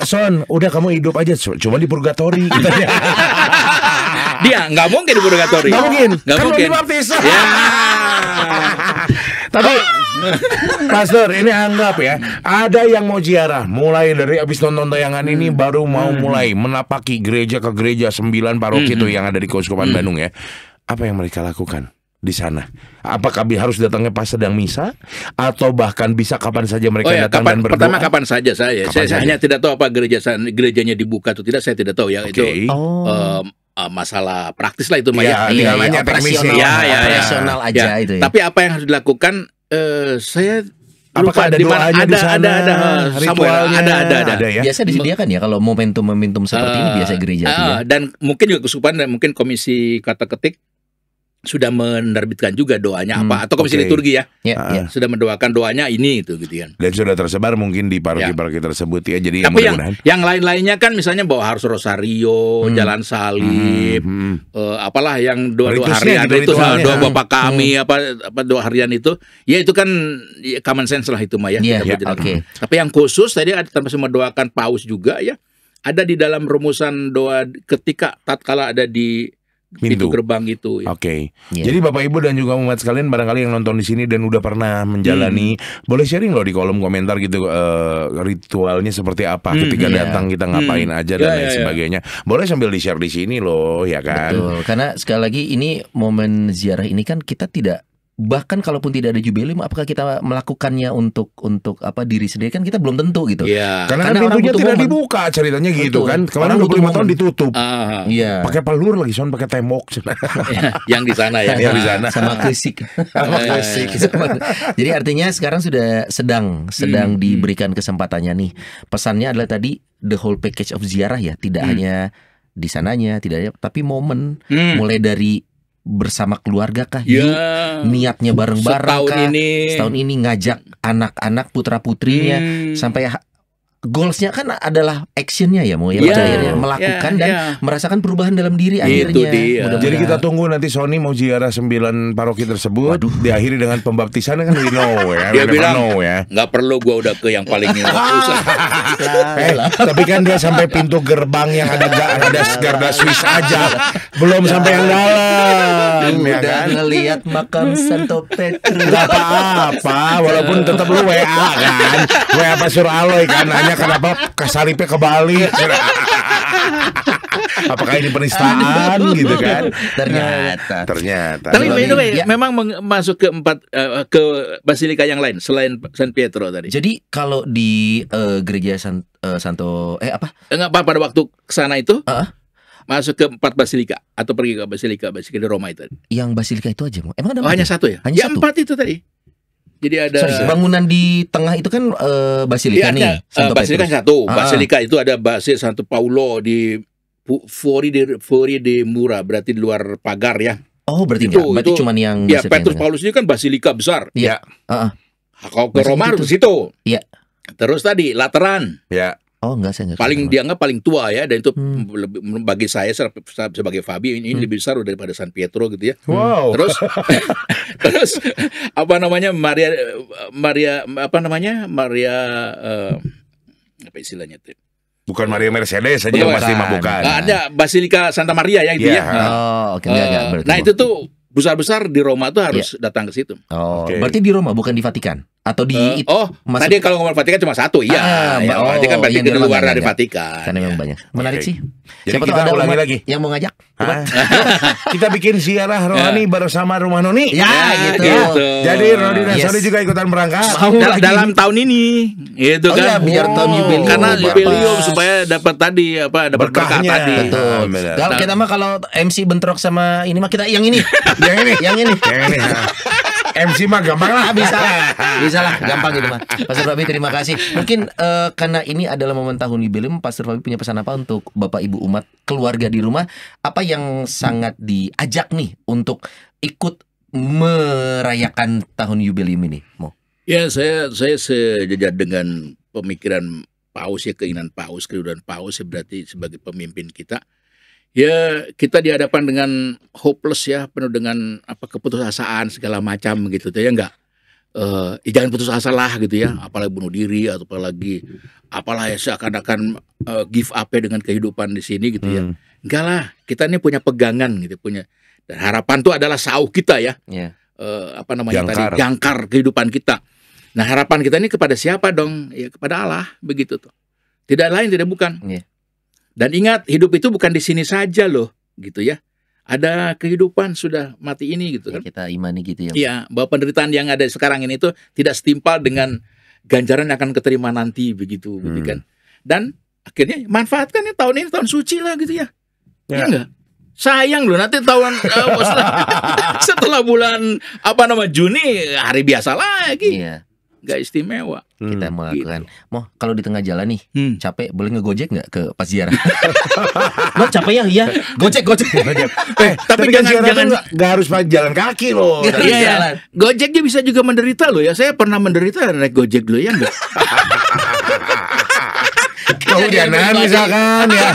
Son, udah kamu hidup aja cuma di purgatori. Dia nggak mungkin di purgatori. Nggak mungkin. Kan dibaptis. Tapi Pastor, ini anggap ya, ada yang mau ziarah mulai dari abis nonton tayangan ini baru mau mulai menapaki gereja ke gereja 9 paroki itu yang ada di Keuskupan Bandung ya. Apa yang mereka lakukan di sana? Apakah harus datangnya pas sedang misa atau bahkan bisa kapan saja mereka datang dan berdoa? Pertama kapan saja saya hanya tidak tahu apa gerejanya dibuka atau tidak, saya tidak tahu ya. Itu masalah praktis lah itu Maya. Tinggal nanya operasional aja itu ya. Tapi apa yang harus dilakukan saya apakah ada doanya di sana? Ada ritualnya ada ya. Biasa disediakan ya kalau momentum seperti ini biasa gereja ya. Dan mungkin juga Keuskupan dan mungkin Komisi Kata Ketik sudah menerbitkan juga doanya apa, atau Komisi Liturgi ya. Sudah mendoakan doanya ini itu gitu kan. Dan sudah tersebar mungkin di paroki-paroki tersebut ya. Jadi tapi yang lain-lainnya kan misalnya bahwa harus rosario, jalan salib, apalah yang doa harian itu, doa Bapa Kami apa doa harian itu, ya itu kan common sense lah itu Maya. Tapi yang khusus tadi ada termasuk mendoakan paus juga ya. Ada di dalam rumusan doa ketika tatkala ada di pintu gerbang itu. Ya. Jadi Bapak Ibu dan juga umat sekalian barangkali yang nonton di sini dan udah pernah menjalani, boleh sharing loh di kolom komentar gitu ritualnya seperti apa ketika datang kita ngapain aja dan lain sebagainya. Boleh sambil di-share di sini loh ya kan. Betul. Karena sekali lagi ini momen ziarah ini kan kita tidak bahkan kalaupun tidak ada jubileum, apakah kita melakukannya untuk apa diri sendiri, kan kita belum tentu gitu. Iya. Karena kan orang pintunya butuh tidak momen. dibuka ceritanya gitu Betul. kan. Kemarin Orang butuh 25 tahun momen. ditutup. Iya. Pakai pelur lagi Son, pakai tembok. Yang di sana ya. Yang di sana. Sama krisik. Jadi artinya sekarang sudah sedang diberikan kesempatannya nih. Pesannya adalah tadi the whole package of ziarah ya, tidak hanya di sananya, tidak hanya, tapi momen mulai dari bersama keluarga kah? Ya. Niatnya bareng-bareng kah? Setahun ini ngajak anak-anak putra-putrinya sampai goalsnya kan adalah actionnya ya, mau ya, Ya, akhirnya melakukan dan merasakan perubahan dalam diri akhirnya. dia. Mudah-mudahan. Jadi kita tunggu nanti Sony mau ziarah 9 paroki tersebut. Diakhiri dengan pembaptisan kan we know ya. Dia We never bilang know ya. nggak perlu gua udah ke yang paling ini. Tapi kan dia sampai pintu gerbang yang ada garda Swiss aja, belum sampai yang dalam, ya Udah kan? ngelihat makam Santo Petrus. Gak apa-apa, walaupun tetap lu WA kan, WA Pak Suraloy kan, nanya kenapa salibnya kebalik. Apakah ini penistaan gitu kan? Ternyata. Tapi by the way, Ya. memang masuk ke ke basilika yang lain selain San Pietro tadi. Jadi kalau di gereja Santo Enggak apa pada waktu kesana itu masuk ke 4 basilika atau pergi ke basilika di Roma itu. yang basilika itu aja, Mo. Emang ada Hanya empat ya? satu ya? Hanya satu? 4 itu tadi. Jadi ada Sorry, bangunan di tengah itu kan basilika nih. Santo basilika Petrus. satu. Basilika itu ada Basil Santo Paulo di Fuori de Mura, berarti di luar pagar ya. Oh, berarti Itu- enggak. Berarti itu- cuman yang Ya, basilika Petrus yang- Paulus ini kan basilika besar. Iya. Kalau ke Basilika Roma harus itu. ke situ. Iya. Terus tadi Lateran, Ya, Oh, enggak, saya enggak. paling dianggap paling tua ya, dan itu Hmm. bagi saya sebagai Fabi ini lebih besar daripada San Pietro gitu ya. wow. Terus terus apa namanya Maria apa namanya apa istilahnya itu? Bukan Maria Mercedes saja Bukan. pasti mah bukan. Ada Basilika Santa Maria ya itu Iya. ya. Oh, oke, enggak berarti. Nah, itu tuh besar-besar di Roma tuh harus datang ke situ. Oh, Oke. berarti di Roma bukan di Vatikan atau di masuk- Tadi kalau ngomong Vatikan cuma satu, iya. Vatikan berarti yang di di luar Roma dari nggak ada. Vatikan. Karena memang banyak. Menarik Oke. sih. Jadi Siapa kita tahu ada ulangi umat lagi. yang mau ngajak. Hah? Kita bikin ziarah rohani bersama Rumah Noni. Ya, gitu. Jadi Rodi dan Yes. Sony juga ikutan berangkat. Mau lagi. Dalam tahun ini, gitu Oh kan? iya, biar tahun jubileum. Karena Bapak. jubileum supaya dapat tadi dapat berkah Berkahnya. tadi. Betul. benar. Kalau kita mah kalau MC bentrok sama ini mah kita yang ini. Yang ini. Yang ini. Yang ini. MC mah gampang lah. Bisa lah, gampang gitu mah. Pastor Fabi, terima kasih. Mungkin karena ini adalah momen tahun jubileum, Pastor Fabi punya pesan apa untuk Bapak Ibu umat keluarga di rumah? Apa yang sangat diajak nih untuk ikut merayakan tahun jubileum ini, Mo? Ya, saya sejajar dengan pemikiran Paus ya, keinginan Paus, kerinduan Paus ya, berarti sebagai pemimpin kita. Ya, kita dihadapkan dengan hopeless ya, penuh dengan keputusasaan segala macam gitu ya, enggak. Jangan putus asa lah gitu ya, apalagi bunuh diri atau apalah ya seakan-akan give up ya dengan kehidupan di sini gitu ya. Enggak lah, kita ini punya pegangan gitu, dan harapan itu adalah sauh kita ya. Ya. Jangkar kehidupan kita. Nah, harapan kita ini kepada siapa dong? Ya kepada Allah, begitu tuh. Tidak lain, tidak bukan. Yeah. Dan ingat, hidup itu bukan di sini saja loh, gitu ya. Ada kehidupan sudah mati ini gitu Ya, kan. kita imani gitu ya. Iya, bahwa penderitaan yang ada sekarang ini tuh tidak setimpal dengan ganjaran yang akan keterima nanti begitu, gitu kan. Dan akhirnya manfaatkan ya tahun ini tahun suci lah gitu ya. Iya enggak? Sayang loh nanti tahun setelah bulan Juni hari biasa lagi. Iya. Nggak istimewa. Kita melakukan. Mo, kalau di tengah jalan nih capek, boleh ngegojek nggak ke pas ziarah? Mo, capek ya? Iya. Gojek. Tapi kan ziarah tuh nggak harus jalan kaki loh. Nggak harus jalan. Gojeknya bisa juga menderita loh ya. Saya pernah menderita naik Gojek dulu ya enggak? Kehujanan misalkan ya.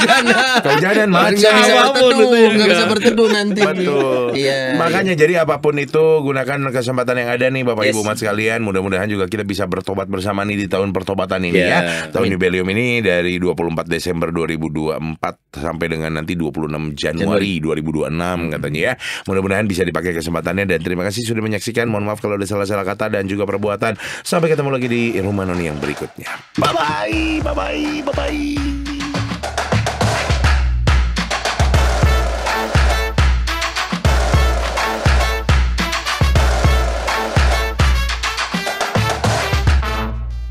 Kehujanan Nggak macam. bisa berteduh, gitu ya, nggak bisa enggak. berteduh nanti. Betul. Iya. Makanya jadi apapun itu gunakan kesempatan yang ada nih Bapak Yes. Ibu umat sekalian. Mudah-mudahan juga kita bisa bertobat bersama nih di tahun pertobatan ini Yeah. ya. Tahun jubileum ini dari 24 Desember 2024 sampai dengan nanti 26 Januari 2026 katanya ya. Mudah-mudahan bisa dipakai kesempatannya dan terima kasih sudah menyaksikan. Mohon maaf kalau ada salah-salah kata dan juga perbuatan. Sampai ketemu lagi di Rumah Noni yang berikutnya. Bye bye.